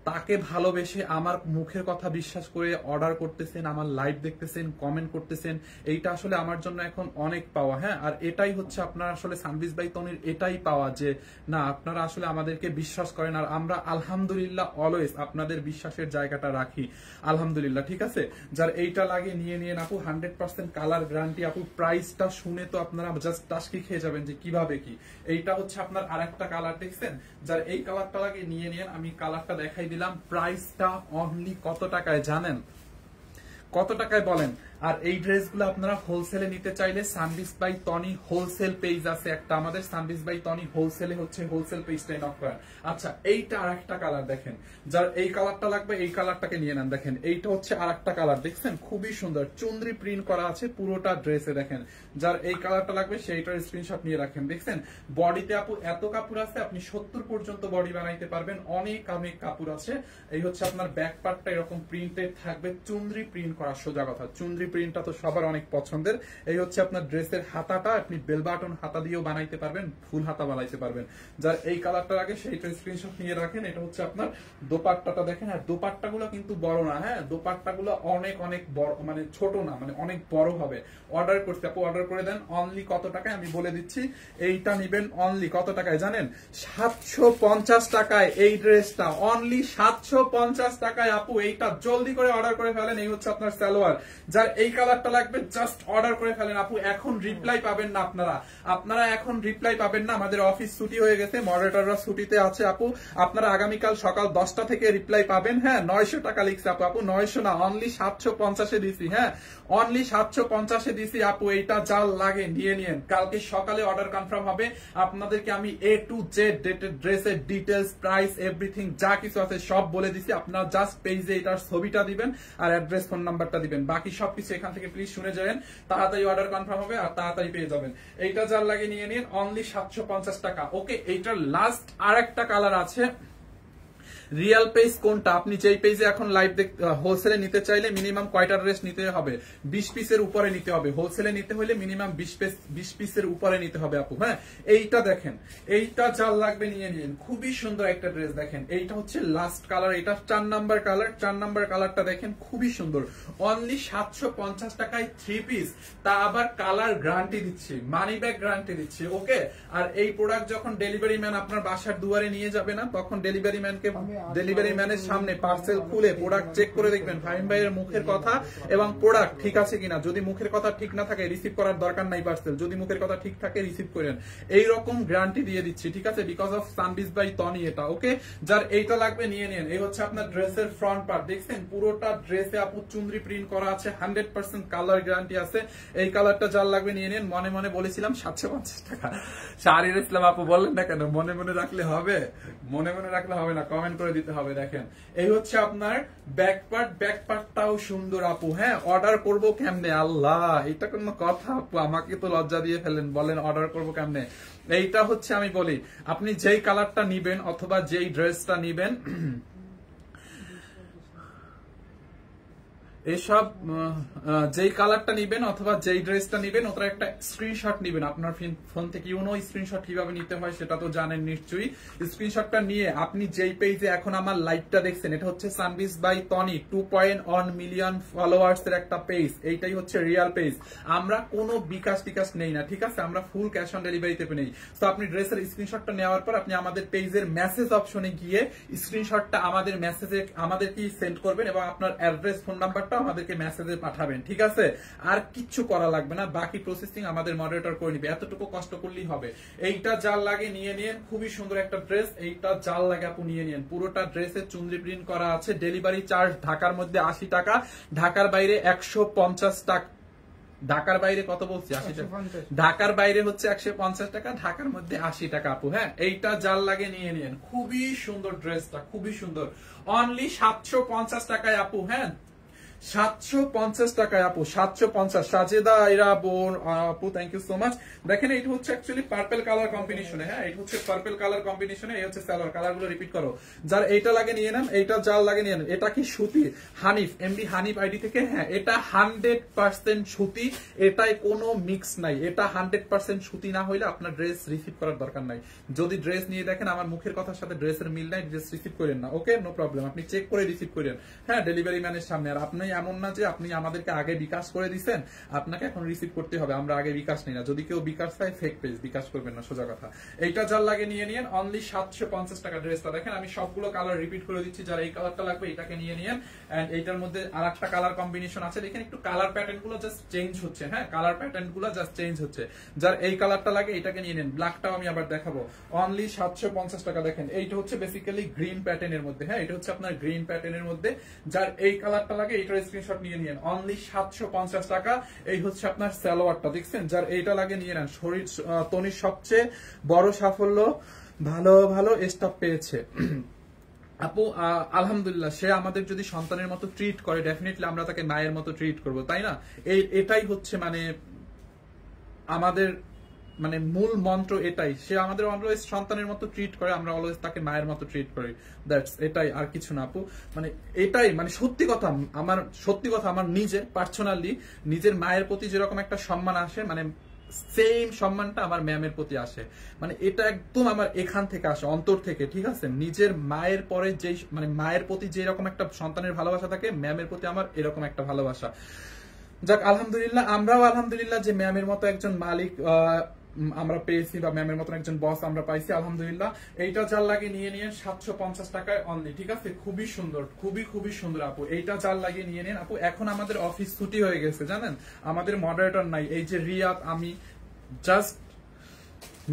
তাকে ভালোবেসে আমার মুখের কথা বিশ্বাস করে অর্ডার করতেছেন, আমার লাইভ দেখতেছেন, কমেন্ট করতেছেন, এইটা আসলে আমার জন্য এখন অনেক পাওয়া। হ্যাঁ, আর এটাই হচ্ছে আপনার আসলে সানভিজ ভাই তনির এটাই পাওয়া, যে না আপনারা আসলে আমাদেরকে বিশ্বাস করেন, আর আমরা আলহামদুলিল্লাহ অলওয়েজ আপনাদের বিশ্বাসের জায়গাটা রাখি আলহামদুলিল্লাহ। ঠিক আছে, যার এইটা লাগে নিয়ে নিয়ে আপু, 100% কালার গ্যারান্টি আপু। প্রাইসটা শুনে তো আপনারা জাস্ট টাস্কি খেয়ে যাবেন যে কিভাবে কি। এইটা হচ্ছে আপনার আরেকটা কালার দেখছেন, যার এই কালারটা লাগে নিয়ে নিন। আমি কালারটা দেখাই দিলাম। প্রাইসটা অনলি কত টাকায় জানেন? কত টাকায় বলেন? আর এই ড্রেসগুলো আপনারা হোলসেলে নিতে চাইলে সানভিজ বাই তনি হোলসেল পেজ আছে একটা, আমাদের সানভিজ বাই তনি হোলসেলে হচ্ছে হোলসেল পেজটাই নক করেন। আচ্ছা, এইটা আরেকটা কালার দেখেন, যার এই কালারটা লাগবে এই কালারটাকে নিয়ে নেন। দেখেন এইটা হচ্ছে আরেকটা কালার, দেখছেন খুবই সুন্দর, চুনরি প্রিন্ট করা আছে পুরোটা ড্রেসে। দেখেন যার এই কালারটা লাগবে সেইটার স্ক্রিনশট নিয়ে রাখেন। দেখছেন বডিতে আপু এত কাপড় আছে, আপনি 70 পর্যন্ত বডি বানাইতে পারবেন, অনেক অনেক কাপড় আছে। এই হচ্ছে আপনার ব্যাক পার্টটা এরকম প্রিন্টেড থাকবে, চুনরি প্রিন্ট করা, সোজা কথা চুনরি প্রিন্টটা তো সবার অনেক পছন্দের। এই হচ্ছে আপনার ড্রেসের হাতাটা, আপনি বেল বাটন হাতা দিয়েও বানাইতে পারবেন, ফুল হাতা বানাইতে পারবেন। যার এই কালারটা আগে সেইটা স্ক্রিনশট নিয়ে রাখেন। এটা হচ্ছে আপনার দোপাট্টাটা দেখেন, আর দোপাট্টাগুলো কিন্তু বড় না, হ্যাঁ দোপাট্টাগুলো অনেক অনেক বড়, মানে ছোট না, মানে অনেক বড় হবে। অর্ডার করতে আপু অর্ডার করে দেন। অনলি কত টাকায় আমি বলে দিচ্ছি, এইটা নিবেন অনলি কত টাকায় জানেন? 750 টাকায় এই ড্রেসটা, অনলি 750 টাকায় আপু। এইটা জলদি করে অর্ডার করে ফেলেন। এই হচ্ছে আপনার সালোয়ার, যার এই কালারটা লাগবে জাস্ট অর্ডার করে ফেলেন আপু। এখন রিপ্লাই পাবেন না আপনারা এখন রিপ্লাই পাবেন না, আমাদের অফিস ছুটি হয়ে গেছে, মডারেটররা ছুটিতে আছে আপু। আপনারা আগামীকাল সকাল 10টা থেকে রিপ্লাই পাবেন। হ্যাঁ 900 টাকা লিখছে আপু, আপু 900 না, অনলি 750 দিছি। হ্যাঁ অনলি 750 দিছি আপু। এইটা যার লাগে নিয়ে নিন, কালকে সকালে অর্ডার কনফার্ম হবে। আপনাদেরকে আমি A to Z ড্রেসের ডিটেলস, প্রাইস, এভরিথিং যা কিছু আছে সব বলে দিছি। আপনারা জাস্ট পেজে এটার ছবিটা দিবেন আর অ্যাড্রেস, ফোন নাম্বারটা দিবেন, বাকি সবকিছু এখান থেকে প্লিজ শুনে যাবেন। তাড়াতাড়ি অর্ডার কনফার্ম হবে আর তাড়াতাড়ি পেয়ে যাবেন। এইটা যার লাগে নিয়ে নিন, অনলি 750 টাকা। ওকে, এইটার লাস্ট আরেকটা কালার আছে। রিয়েল পেজ কোনটা? আপনি যেই পেজে এখন লাইভ হোলসেলে নিতে চাইলে মিনিমাম কয়টা ড্রেস নিতে হবে? 20 পিসের উপরে নিতে হবে। হোলসেলে নিতে হলে মিনিমাম 20 পিসের উপরে নিতে হবে আপু। হ্যাঁ এইটা দেখেন, এইটা যার লাগবে নিয়ে নিন, খুবই সুন্দর একটা ড্রেস। দেখেন এইটা হচ্ছে লাস্ট কালার, এটা 4 নাম্বার কালার। 4 নাম্বার কালারটা দেখেন খুবই সুন্দর, অনলি 750 টাকায় 3 পিস, তা আবার কালার গ্যারান্টি দিচ্ছি, মানি ব্যাগ গ্যারান্টি দিচ্ছি। ওকে, আর এই প্রোডাক্ট যখন ডেলিভারি ম্যান আপনার বাসার দুয়ারে নিয়ে যাবে না, তখন ডেলিভারি ম্যানকে, ডেলিভারি ম্যানের সামনে পার্সেল খুলে প্রোডাক্ট চেক করে দেখবেন ফাহিম ভাইয়ের মুখের কথা এবং প্রোডাক্ট ঠিক আছে কিনা। যদি মুখের কথা ঠিক না থাকে রিসিভ করার দরকার নাই পার্সেল, যদি মুখের কথা ঠিক থাকে রিসিভ করেন। এইরকম গ্যারান্টি দিয়ে দিচ্ছি, ঠিক আছে, বিকজ অফ সানভিজ বাই তনি এটা। ওকে, যার এইটা লাগবে নিয়ে নিন। এই হচ্ছে আপনার ড্রেসের ফ্রন্ট পার্ট, দেখছেন পুরোটা ড্রেসে আপু চুনরি প্রিন্ট করা আছে, 100% কালার গ্যারান্টি আছে। এই কালারটা যার লাগবে নিয়ে নিন। মনে মনে বলেছিলাম 750 টাকা, শাহরির ইসলাম আপু বললেন না কেন? মনে মনে রাখলে হবে? মনে মনে রাখলে হবে না, কমেন্ট করে দিতে হবে। দেখেন এই হচ্ছে আপনার ব্যাক পার্ট, ব্যাক পার্টটাও সুন্দর আপু। হ্যাঁ অর্ডার করবো কেমনে? আল্লাহ, এটা কোনো কথা আপু? আমাকে তো লজ্জা দিয়ে ফেলেন, বলেন অর্ডার করবো কেমনে? এইটা হচ্ছে আমি বলি, আপনি যেই কালারটা নিবেন অথবা যেই ড্রেসটা নিবেন, এসব যেই কালারটা নিবেন অথবা যেই ড্রেসটা নিবেন ওটার একটা স্ক্রিনশট নিবেন। আপনার ফোন থেকে ইউনো স্ক্রিনশট কিভাবে নিতে হয় সেটা তো জানেন নিশ্চয়ই। স্ক্রিনশটটা নিয়ে আপনি যেই পেজে এখন আমার লাইভটা দেখছেন, এটা হচ্ছে সানভিজ বাই তনি 2.1 মিলিয়ন ফলোয়ার্স এর একটা পেজ। এইটাই হচ্ছে রিয়েল পেজ। আমরা কোনো বিকাশ নেই না, ঠিক আছে, আমরা ফুল ক্যাশ অন ডেলিভারিতে নেই। তো আপনি ড্রেসের স্ক্রিনশটটা নেওয়ার পর আপনি আমাদের পেজের মেসেজ অপশনে গিয়ে স্ক্রিনশটটা আমাদের মেসেজে আমাদেরকে সেন্ড করবেন এবং আপনার অ্যাড্রেস, ফোন নাম্বার আমাদেরকে মেসেজে পাঠাবেন, ঠিক আছে। আর কিচ্ছু করা লাগবে না, বাকি প্রসেসিং আমাদের মডারেটর করে নিবে, এতটুকু কষ্ট করলেই হবে। এইটা যার লাগে নিয়ে নিন, খুবই সুন্দর একটা ড্রেস। এইটা যার লাগে আপু নিয়ে নিন, পুরোটা ড্রেসে চুনরি প্রিন্ট করা আছে। ডেলিভারি চার্জ ঢাকার মধ্যে 80 টাকা, ঢাকার বাইরে 150 টাকা। ঢাকার বাইরে কত বলছি? 80 টাকা। ঢাকার বাইরে হচ্ছে 150 টাকা, ঢাকার মধ্যে 80 টাকা আপু। হ্যাঁ এইটা যার লাগে নিয়ে নিন, খুবই সুন্দর ড্রেসটা, খুবই সুন্দর, অনলি 750 টাকায় আপু। হ্যাঁ 750 টাকায় আপু, 750। সাজেদা আইরা বোন আপু, থ্যাংক ইউ সো মাচ। দেখেন এটা হচ্ছে অ্যাকচুয়ালি পার্পল কালার কম্বিনেশনে, হ্যাঁ এটা হচ্ছে পার্পল কালার কম্বিনেশনে, এই হচ্ছে সালোয়ার। কালার গুলো রিপিট করো, যার এইটা লাগে নিয়ে নেন, এইটা জাল লাগে নিয়ে নেন। এটা কি সুতি? হানিফ, এমডি হানিফ আইডি থেকে, হ্যাঁ এটা 100% সুতি, এটাই কোনো মিক্স নাই। এটা 100% সুতি না হইলে আপনার ড্রেস রিসিভ করার দরকার নাই। যদি ড্রেস নিয়ে দেখেন আমার মুখের কথার সাথে ড্রেসের মিল নাই, ড্রেস রিসিভ করেন না, ওকে নো প্রবলেম। আপনি চেক করে রিসিভ করেন, হ্যাঁ ডেলিভারি ম্যানের সামনে। আর আপনি এমন না যে আপনি আমাদেরকে আগে বিকাশ করে দিচ্ছেন, আপনাকে এখন রিসিভ করতে হবে, আমরা আগে বিকাশ নিই না। যদি কেউ বিকাশ চায় ফেক পেজ, বিকাশ করবেন না, সোজা কথা। এইটা যার লাগে নিয়ে নিন, অনলি 750 টাকা ড্রেসটা। দেখেন আমি সবগুলো কালার রিপিট করে দিচ্ছি, যারা এই কালারটা লাগবে এটাকে নিয়ে নিন। এন্ড এইটার মধ্যে আরেকটা কালার কম্বিনেশন আছে, দেখেন একটু কালার প্যাটার্ন গুলো জাস্ট চেঞ্জ হচ্ছে, হ্যাঁ কালার প্যাটার্ন গুলো জাস্ট চেঞ্জ হচ্ছে। যার এই কালারটা লাগে এটাকে নিয়ে নিন। ব্ল্যাকটাও আমি আবার দেখাবো, অনলি 750 টাকা। দেখেন এইটা হচ্ছে বেসিক্যালি গ্রিন প্যাটার্নের মধ্যে, হ্যাঁ এটা হচ্ছে আপনার গ্রিন প্যাটার্নের মধ্যে। যার এই কালারটা লাগে এইটার স্ক্রিনশট নিয়ে নিন, অনলি 750 টাকা। এই হচ্ছে আপনার সালোয়ারটা, দেখছেন? যার এইটা লাগে নিয়ে নেন। শরীর তনির সবচেয়ে বড় সাফল্য, ভালো ভালো স্টাফ পেয়েছে আপু। আলহামদুলিল্লাহ, সে আমাদের যদি সন্তানের মতো ট্রিট করে ডেফিনেটলি আমরা তাকে মায়ের মতো ট্রিট করব, তাই না? এটাই হচ্ছে মানে আমাদের মানে মূল মন্ত্র এটাই। সে আমাদের অলওয়েজ সন্তানের মতো ট্রিট করে, আমরা অলওয়েজ তাকে মায়ের মতো ট্রিট করি। দ্যাটস এটাই, আর কিছু না আপু। মানে এটাই মানে সত্যি কথা, আমার নিজের পার্সোনালি নিজের মায়ের প্রতি যেরকম একটা সম্মান আসে, মানে সেম সম্মানটা আমার ম্যামের প্রতি আসে। মানে এটা একদম আমার এখান থেকে আসে, অন্তর থেকে, ঠিক আছে? নিজের মায়ের পরে যেই মানে মায়ের প্রতি যে রকম একটা সন্তানের ভালোবাসা থাকে, ম্যামের প্রতি আমার এরকম একটা ভালোবাসা। যাক আলহামদুলিল্লাহ, আমরাও আলহামদুলিল্লাহ যে ম্যামের মতো একজন মালিক আমরা পেয়েছি, বা ম্যামের মতন একজন বস আমরা পাইছি, আলহামদুলিল্লাহ। এইটা যার লাগে নিয়ে নিন 750 টাকায় অনলি, ঠিক আছে? খুবই সুন্দর, খুবই সুন্দর আপু। এইটা যার লাগে নিয়ে নিন আপু। এখন আমাদের অফিস ছুটি হয়ে গেছে, জানেন? আমাদের মডারেটর নাই, এই যে রিয়াদ, আমি জাস্ট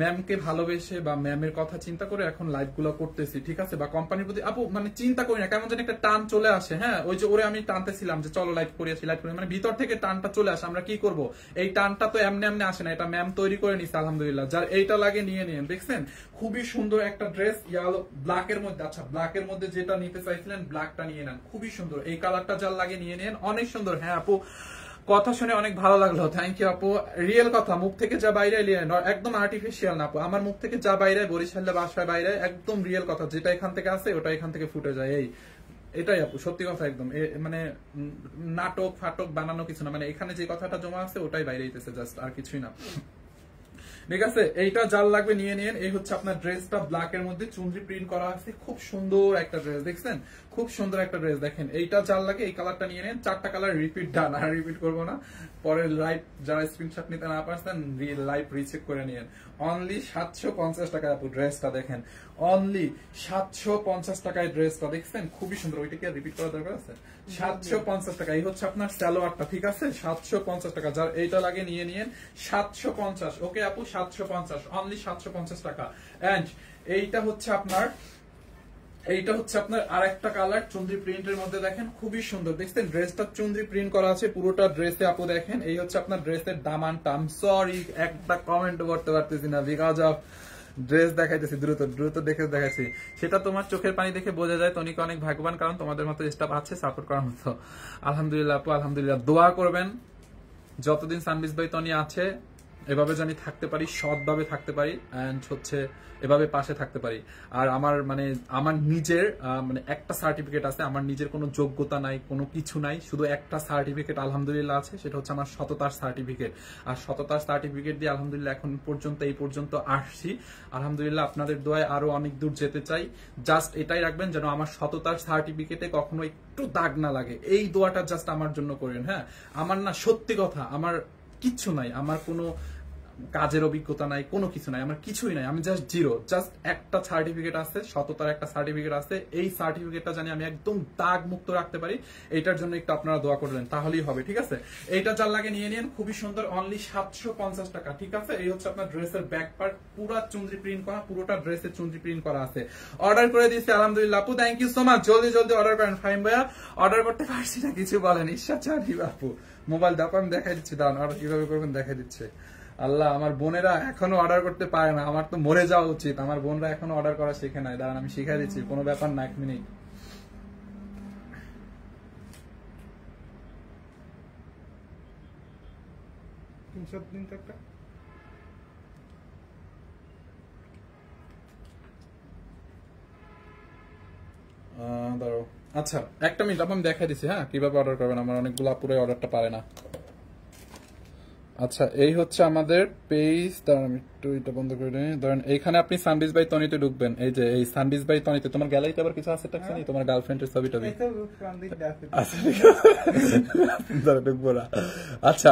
ম্যামকে ভালোবেসে বা ম্যামের কথা চিন্তা করে এখন লাইভ গুলো করতেছি, ঠিক আছে? বা কোম্পানির প্রতি আপু মানে চিন্তা করি না, কেমন যেন একটা টান চলে আসে, হ্যাঁ ওই যে ওরে আমি টানতেছিলাম যে চলো লাইভ করি, মানে ভিতর থেকে টানটা চলে আসে। আমরা কি করব, এই টানটা তো এমনি এমনি আসে না, এটা ম্যাম তৈরি করে নিছে আলহামদুলিল্লাহ। যার এইটা লাগে নিয়ে নিন, দেখছেন? খুবই সুন্দর একটা ড্রেস, ইয়েলো ব্ল্যাকের মধ্যে। আচ্ছা ব্ল্যাকের মধ্যে যেটা নিতে চাইছিলেন ব্ল্যাকটা নিয়ে নেন, খুবই সুন্দর। এই কালারটা যার লাগে নিয়ে নেন, অনেক সুন্দর। হ্যাঁ আপু, কথা শুনে অনেক ভালো লাগলো, থ্যাংক ইউ আপু। রিয়েল কথা, মুখ থেকে যা বাইরে একদম আর্টিফিশিয়াল না আপু। আমার মুখ থেকে যা বাইরে, বরিশালে বাসায় বাইরে, একদম রিয়েল কথা। যেটা এখান থেকে আসে ওটা এখান থেকে ফুটে যায়, এটাই আপু সত্যি কথা একদম। মানে নাটক ফাটক বানানো কিছু না, মানে এখানে যে কথাটা জমা আছে ওটাই বাইরে হইতেছে, জাস্ট আর কিছুই না, ঠিক আছে? এইটা যার লাগবে নিয়ে নিন। এই হচ্ছে আপনার ড্রেসটা, ব্ল্যাক এর মধ্যে চুনরি প্রিন্ট করা আছে, খুব সুন্দর একটা ড্রেস, দেখছেন? খুব সুন্দর একটা ড্রেস। দেখেন এইটা যার লাগে এই কালারটা নিয়ে নেন। 4টা কালার রিপিট ডান, আর রিপিট করবো না। পরে লাইভ যারা স্ক্রিনশট নিতে না পারছেন লাইভ রিচেক করে নিন। অনলি 750 টাকায় আপু ড্রেসটা দেখেন, অনলি 750 টাকায় ড্রেসটা, দেখছেন? খুবই সুন্দর। ওইটা কি রিপিট করার দরকার আছে? 750 টাকা। এই হচ্ছে আপনার সালোয়ারটা, ঠিক আছে? 750 টাকা। যার এইটা লাগে নিয়ে নিন 750। ওকে আপু, 750, অনলি 750 টাকা। এন্ড এইটা হচ্ছে আপনার আরেকটা কালার চুনরি প্রিন্টের মধ্যে, দেখেন খুবই সুন্দর, দেখছেন? ড্রেসটা চুনরি প্রিন্ট করা আছে পুরোটা ড্রেসে আপু, দেখেন। এই হচ্ছে আপনার ড্রেসের দামানটা। সরি একটা কমেন্ট করতে পারতেছি না, বিকজ অফ ড্রেস দেখাইতেছি, দ্রুত দেখে দেখাচ্ছি। সেটা তোমার চোখের পানি দেখে বোঝা যায় তনিকে অনেক ভাগ্যবান, কারণ তোমাদের মতো স্টাফ আছে সাপোর্ট করার মতো। আলহামদুলিল্লাহ আপু, আলহামদুলিল্লাহ। দোয়া করবেন যতদিন সানবিজ ভাই তনি আছে এভাবে জানি থাকতে পারি, সৎভাবে থাকতে পারি, এন্ড হচ্ছে এভাবে পাশে থাকতে পারি। আর আমার নিজের মানে একটা সার্টিফিকেট আছে, আমার নিজের কোনো যোগ্যতা নাই, কোনো কিছু নাই, শুধু একটা সার্টিফিকেট আলহামদুলিল্লাহ আছে, সেটা হচ্ছে আমার সততার সার্টিফিকেট। আর সততার সার্টিফিকেট দিয়ে আলহামদুলিল্লাহ এখন পর্যন্ত এই পর্যন্ত আসছি। আলহামদুলিল্লাহ আপনাদের দোয়ায় আরো অনেক দূর যেতে চাই। জাস্ট এটাই রাখবেন যেন আমার সততার সার্টিফিকেটে কখনো একটু দাগ না লাগে, এই দোয়াটা জাস্ট আমার জন্য করেন। হ্যাঁ আমার না সত্যি কথা, আমার কিচ্ছু নাই, আমার কোনো কাজের অভিজ্ঞতা নাই, কোনো কিছু নাই, আমার কিছুই নাই, আমি জাস্ট জিরো। জাস্ট একটা সার্টিফিকেট আছে, সততার একটা সার্টিফিকেট আছে। এই সার্টিফিকেটটা জানি আমি একদম দাগ মুক্ত রাখতে পারি, এইটার জন্য একটু আপনারা দোয়া করবেন, তাহলেই হবে, ঠিক আছে? এইটা যার লাগে নিয়ে নিন, খুবই সুন্দর, অনলি 750 টাকা, ঠিক আছে? এই হচ্ছে আপনার ড্রেসের ব্যাক পার্ট, পুরো চুনরি প্রিন্ট করা, পুরোটা ড্রেসের চুনরি প্রিন্ট করা আছে। অর্ডার করে দিয়েছি আলহামদুলিল্লাহ আপু, থ্যাংক ইউ সো মাচ। জলদি অর্ডার করেন। ফাইম ভাইয়া অর্ডার করতে পারছি না, কিছু বলেন। ঈর্ষা চারি আপু, মোবাইল দেখো আমি দেখাই দিচ্ছি, দাঁড়ান অর্ডার কিভাবে করবেন দেখাই দিচ্ছে। আল্লাহ, আমার বোনেরা এখনো অর্ডার করতে পারে না, আমার তো মরে যাওয়া উচিত। আমার বোনরা এখনো অর্ডার করা শিখে নাই, দাঁড়ান আমি শিখাই দিচ্ছি, কোনো ব্যাপার না, 1 মিনিট। স্ক্রিনশট দিন তো একটা। দাঁড়াও, আচ্ছা একটা মিনিট আমি দেখাই দিচ্ছি হ্যাঁ কিভাবে অর্ডার করবেন। আমার অনেকগুলো আপুরে অর্ডারটা পারে না। আচ্ছা এই হচ্ছে আমাদের পেজ, দাঁড়ান আমি একটু এটা বন্ধ করে নিই। ধরেন এইখানে আপনি সানবিজ বাই তনিতে ঢুকবেন, এই যে এই সানবিজ বাই তনিতে তোমার গ্যালারিতে আবার কিছু আছে টাকছে নি, তোমার গার্লফ্রেন্ডের ছবি টবি ঢুকবো না। আচ্ছা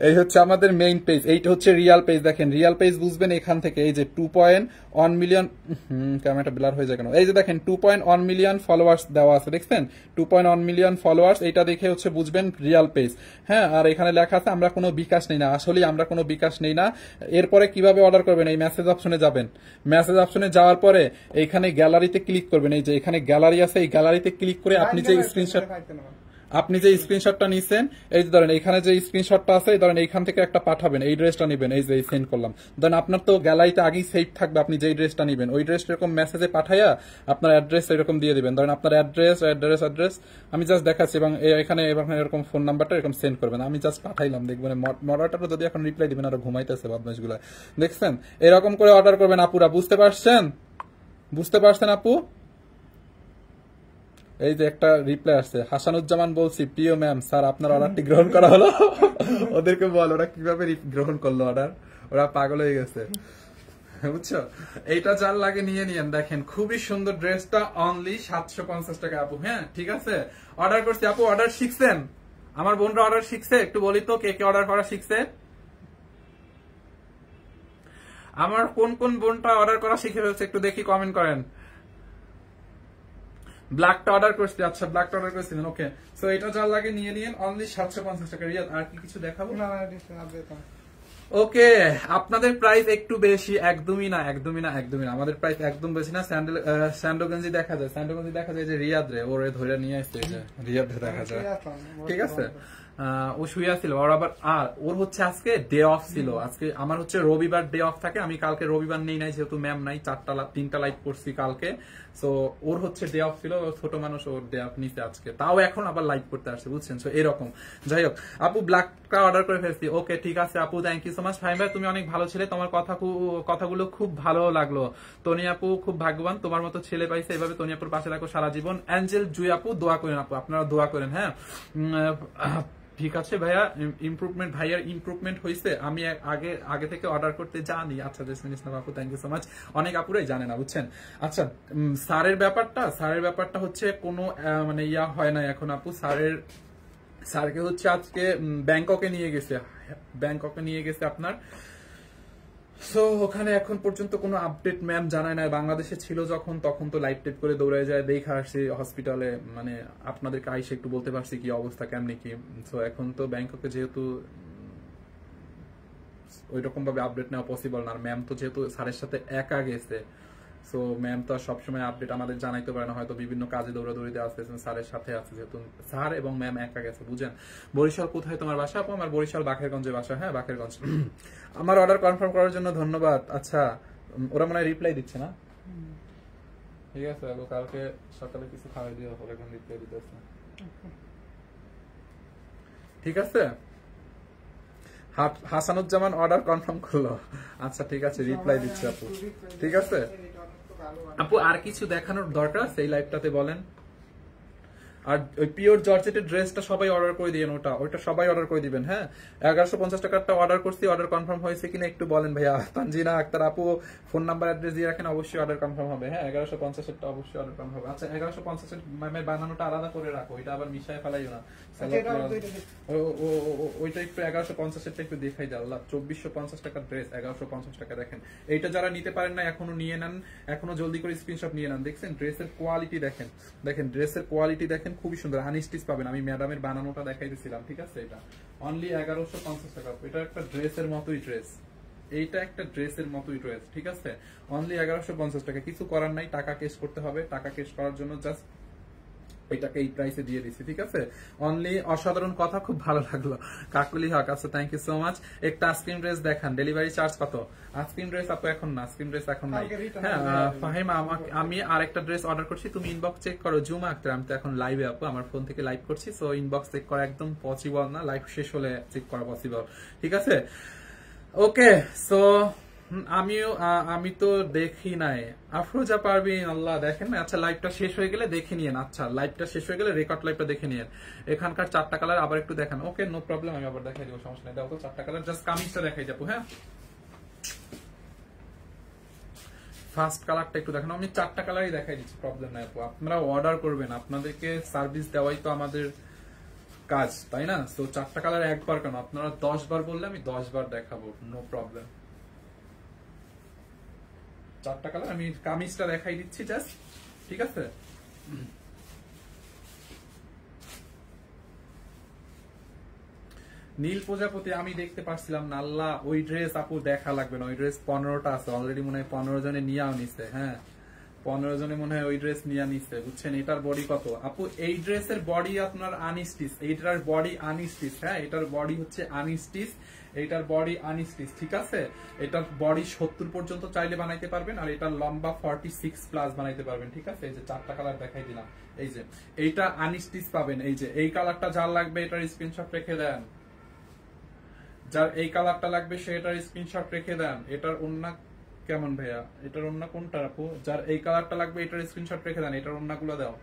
এই হচ্ছে আমাদের মেইন পেজ, এইটা হচ্ছে রিয়াল পেজ। দেখেন রিয়াল পেজ বুঝবেন এখান থেকে, এই যে 2.1 মিলিয়ন, ক্যামেরাটা ব্লার হয়ে যায় কেন, এই যে দেখেন 2.1 মিলিয়ন ফলোয়ার্স দেওয়া আছে, দেখছেন 2.1 মিলিয়ন ফলোয়ার্স, এইটা দেখে হচ্ছে বুঝবেন রিয়াল পেজ। হ্যাঁ আর এখানে লেখা আছে আমরা কোনো বিকাশ নেই না, আসলে আমরা কোনো বিকাশ নেই না। এরপরে কিভাবে অর্ডার করবেন, এই মেসেজ অপশনে যাবেন, মেসেজ অপশনে যাওয়ার পরে এইখানে গ্যালারিতে ক্লিক করবেন, এই যে এখানে গ্যালারি আছে, এই গ্যালারিতে ক্লিক করে আপনি যে স্ক্রিনশটটা নিছেন, এই যে ধরেন এখানে যে স্ক্রিনশটটা আছে, ধরেন এইখান থেকে একটা পাঠাবেন, এই ড্রেসটা নিবেন, এই যে সেন্ড করলাম, ধরেন আপনার তো গ্যালারিতে আগেই সেভ থাকবে, আপনি যেই ড্রেসটা নিবেন ওই ড্রেসটা এরকম মেসেজে পাঠাইয়া আপনার অ্যাড্রেস এরকম দিয়ে দিবেন, ধরেন আপনার অ্যাড্রেস আমি জাস্ট দেখাচ্ছি, এবং এখানে এরকম ফোন নাম্বারটা এরকম সেন্ড করবেন, আমি জাস্ট পাঠাইলাম, দেখবেন মডারেটরও যদি এখন রিপ্লাই দিবেন আরো ঘুমাইতেছে বদমাশগুলা, দেখছেন এরকম করে অর্ডার করবেন আপুরা, বুঝতে পারছেন আপু? এই যে একটা রিপ্লাই আসছে, হাসানুজ্জামান বলছি প্রিয় ম্যাম স্যার আপনার অর্ডারটি গ্রহণ করা হলো। ওদেরকে বল ওরা কিভাবে গ্রহণ করলো অর্ডার, ওরা পাগল হয়ে গেছে বুঝছো। এইটা যার লাগে নিয়ে নিয়েন, দেখেন খুবই সুন্দর ড্রেসটা, অনলি 750 টাকা আপু। হ্যাঁ ঠিক আছে অর্ডার করছি আপু, অর্ডার শিখছেন আমার বোনরা, অর্ডার শিখছে, একটু বলি তো কে কে অর্ডার করা শিখছে, আমার কোন কোন বোনটা অর্ডার করা শিখে ফেলছে একটু দেখি কমেন্ট করেন। ব্ল্যাকটা অর্ডার করছি, আচ্ছা ব্ল্যাকটা অর্ডার করছিলেন, ওকে। সো এটা যার লাগে নিয়ে নিন, অনলি 750 টাকা। রিয়াদ আর কি কিছু দেখাবো? ওকে আপনাদের প্রাইস একটু বেশি, একদমই না আমাদের প্রাইস একদম বেশি না। স্যান্ডোগঞ্জি দেখা যায় যে রিয়াদ রে ওরে ধরে নিয়ে আসছে, রিয়াদ দেখা যায়, ঠিক আছে ও শুয়ে ছিল, ওর আবার ওর হচ্ছে আজকে ডে অফ ছিল, আজকে আমার হচ্ছে রবিবার ডে অফ থাকে, আমি কালকে রবিবার নেই নাই যেহেতু ম্যাম নাই, 3টা লাইভ করছি কালকে, সো ওর হচ্ছে ডে অফ ছিল, ছোট মানুষ ওর ডে অফ নিতে আজকে, তাও এখন আবার লাইভ করতে আসছে বুঝছেন। সো এরকম, যাই হোক আপু ব্ল্যাকটা অর্ডার করে ফেলছি, ওকে ঠিক আছে আপু, thank you so much. Fahim ভাই তুমি অনেক ভালো ছিলে, তোমার কথাগুলো খুব ভালো লাগলো। তনি আপু খুব ভাগ্যবান, তোমার মতো ছেলে পাইছে, এভাবে তনি আপুর পাশে রাখো সারা জীবন। অ্যাঞ্জেল জুই আপু দোয়া করেন আপু, আপনারা দোয়া করেন হ্যাঁ। ঠিক আছে ভাইয়া, ভাইয়ার ইমপ্রুভমেন্ট হয়েছে, আমি আগে থেকে অর্ডার করতে জানি। আচ্ছা জেসমিন ইসলাম আপু থ্যাংক ইউ সো মাচ, অনেক আপুরাই জানে না বুঝছেন। আচ্ছা স্যারের ব্যাপারটা হচ্ছে কোনো মানে ইয়া হয় না এখন আপু, স্যারকে হচ্ছে আজকে ব্যাংককে নিয়ে গেছে আপনার, সো ওখানে এখন পর্যন্ত কোনো আপডেট ম্যাম জানায় না। বাংলাদেশে ছিল যখন, তখন তো লাইভ টেপ করে দৌড়ায় যায়, দেখা আসছি হসপিটালে, মানে আপনাদেরকে আইসে একটু বলতে পারছি কি অবস্থা কেমনি কি। সো এখন তো ব্যাংককে যেহেতু ওই রকম ভাবে আপডেট নেওয়া পসিবল না, আর ম্যাম তো যেহেতু স্যারের সাথে একা গেছে, সো ম্যাম তো আর সবসময় আপডেট আমাদের জানাইতে পারে না, হয়তো বিভিন্ন কাজে দৌড়াদৌড়িতে আসতেছেন, স্যারের সাথে আছে যেহেতু, স্যার এবং ম্যাম একা গেছে বুঝেন। বরিশাল কোথায় তোমার বাসা আপু? আমার বরিশাল বাকেরগঞ্জে বাসা। হ্যাঁ বাকেরগঞ্জ। আমার অর্ডার কনফার্ম করার জন্য ধন্যবাদ। আচ্ছা ওরা মনে হয় রিপ্লাই দিচ্ছে না, ঠিক আছে কালকে সকালে কিছু খাওয়াই দিয়ে হবে, এখন রিপ্লাই দিতেছে, ঠিক আছে। হাসানুজ্জামান অর্ডার কনফার্ম করলো, আচ্ছা ঠিক আছে রিপ্লাই দিচ্ছে আপু, ঠিক আছে আপু। আর কিছু দেখানোর দরকার সেই লাইভটাতে বলেন? আর ওই পিওর জর্জেটের ড্রেসটা সবাই অর্ডার করে দিবেন, ওইটা সবাই অর্ডার করে দিবেন হ্যাঁ। 1150 টাকারটা অর্ডার করছি, অর্ডার কনফার্ম হয়েছে কিনা একটু বলেন ভাইয়া। তানজিনা আক্তার আপু ফোন নাম্বার অ্যাড্রেস দিয়ে রাখেন, অবশ্যই অর্ডার কনফার্ম হবে হ্যাঁ। 1150-এরটা অবশ্যই অর্ডার কনফার্ম হবে। আচ্ছা 1150-এর ম্যামের বানানোটা আলাদা করে রাখো, এটা আবার মিশায় ফেলাইও না, ওইটা একটু 1150-এরটা একটু দেখাই দাও। 2450 টাকার ড্রেস 1150 টাকা। দেখেন এইটা যারা নিতে পারেন না এখনো নিয়ে নেন, এখনো জলদি করে স্ক্রিনশট নিয়ে নেন। দেখছেন ড্রেসের কোয়ালিটি দেখেন, ড্রেসের কোয়ালিটি দেখেন খুবই সুন্দর, আনস্টিচ পাবেন। আমি ম্যাডামের বানানোটা দেখাইতেছিলাম, ঠিক আছে। এটা অনলি 1150 টাকা। এটা একটা ড্রেসের মতোই ড্রেস, এইটা একটা ড্রেসের মতোই ড্রেস, ঠিক আছে। অনলি 1150 টাকা। কিছু করার নাই, টাকা ক্যাশ করতে হবে। টাকা ক্যাশ করার জন্য জাস্ট এটাকে এই প্রাইসে দিয়ে দিচ্ছি, ঠিক আছে। অনলি অসাধারণ কথা, খুব ভালো লাগলো কাকুলি হক। আচ্ছা থ্যাংক ইউ সো মাচ। একটা আইসক্রিম ড্রেস দেখান, ডেলিভারি চার্জ কত? আইসক্রিম ড্রেস আপু এখন না, আইসক্রিম ড্রেস এখন নাই। হ্যাঁ ফাহিমা আমি আরেকটা ড্রেস অর্ডার করছি, তুমি ইনবক্স চেক করো। জুমা আক্তার আমি তো এখন লাইভে আপু, আমার ফোন থেকে লাইভ করছি, সো ইনবক্স চেক করা একদম পসিবল না, লাইভ শেষ হলে চেক করা পসিবল, ঠিক আছে। ওকে সো আমি তো দেখি নাই। আফরোজা পারভিন, আল্লাহ দেখেন না। আচ্ছা লাইভটা শেষ হয়ে গেলে দেখে নিয়েন। আচ্ছা লাইভটা শেষ হয়ে গেলে রেকর্ড লাইভটা দেখে নিয়েন। এখানকার 4টা কালার আবার একটু দেখান। ওকে নো প্রবলেম, আমি আবার দেখাই দেবো, সমস্যা নেই। দেখো 4টা কালার, জাস্ট কামিজটা দেখাই যাবো। হ্যাঁ ফার্স্ট কালারটা একটু দেখানো, আমি 4টা কালারই দেখাই দিচ্ছি, প্রবলেম নাই আপু। আপনারা অর্ডার করবেন, আপনাদেরকে সার্ভিস দেওয়াই তো আমাদের কাজ, তাই না? তো 4টা কালার একবার কেন, আপনারা 10 বার বললে আমি 10 বার দেখাবো, নো প্রবলেম। 4টা কালার আমি কামিজটা দেখাই দিচ্ছি জাস্ট, ঠিক আছে? নীল প্রজাপতি আমি দেখতে পারছিলাম না, আল্লাহ ওই ড্রেস আপু দেখা লাগবে না, ওই ড্রেস 15টা আছে অলরেডি, মনে হয় 15 জনে নিয়েও নিছে। হ্যাঁ 15 জনে মনে হয় ওই ড্রেস নিয়ে নিচ্ছে, বুঝছেন? এটার বডি কত আপু? এই ড্রেসের বডি আপনার আনস্টিচ, এইটার বডি আনস্টিচ। হ্যাঁ এটার বডি হচ্ছে আনস্টিচ, এইটার বডি আনস্টিচ, ঠিক আছে? এটার বডি 70 পর্যন্ত চাইলে বানাইতে পারবেন, আর এটার লম্বা 46 প্লাস বানাইতে পারবেন, ঠিক আছে? এই যে 4টা কালার দেখাই দিলাম, এই যে এইটা আনস্টিচ পাবেন। এই যে এই কালারটা যার লাগবে এটার স্ক্রিনশট রেখে দেন, যার এই কালারটা লাগবে সে এটার স্ক্রিনশট রেখে দেন। এটার ওন্না কেমন ভাইয়া? এটার ওন্না কোনটা আপু? যার এই কালারটা লাগবে এটার স্ক্রিনশট রেখে দেন, এটার ওন্নাগুলো দাও।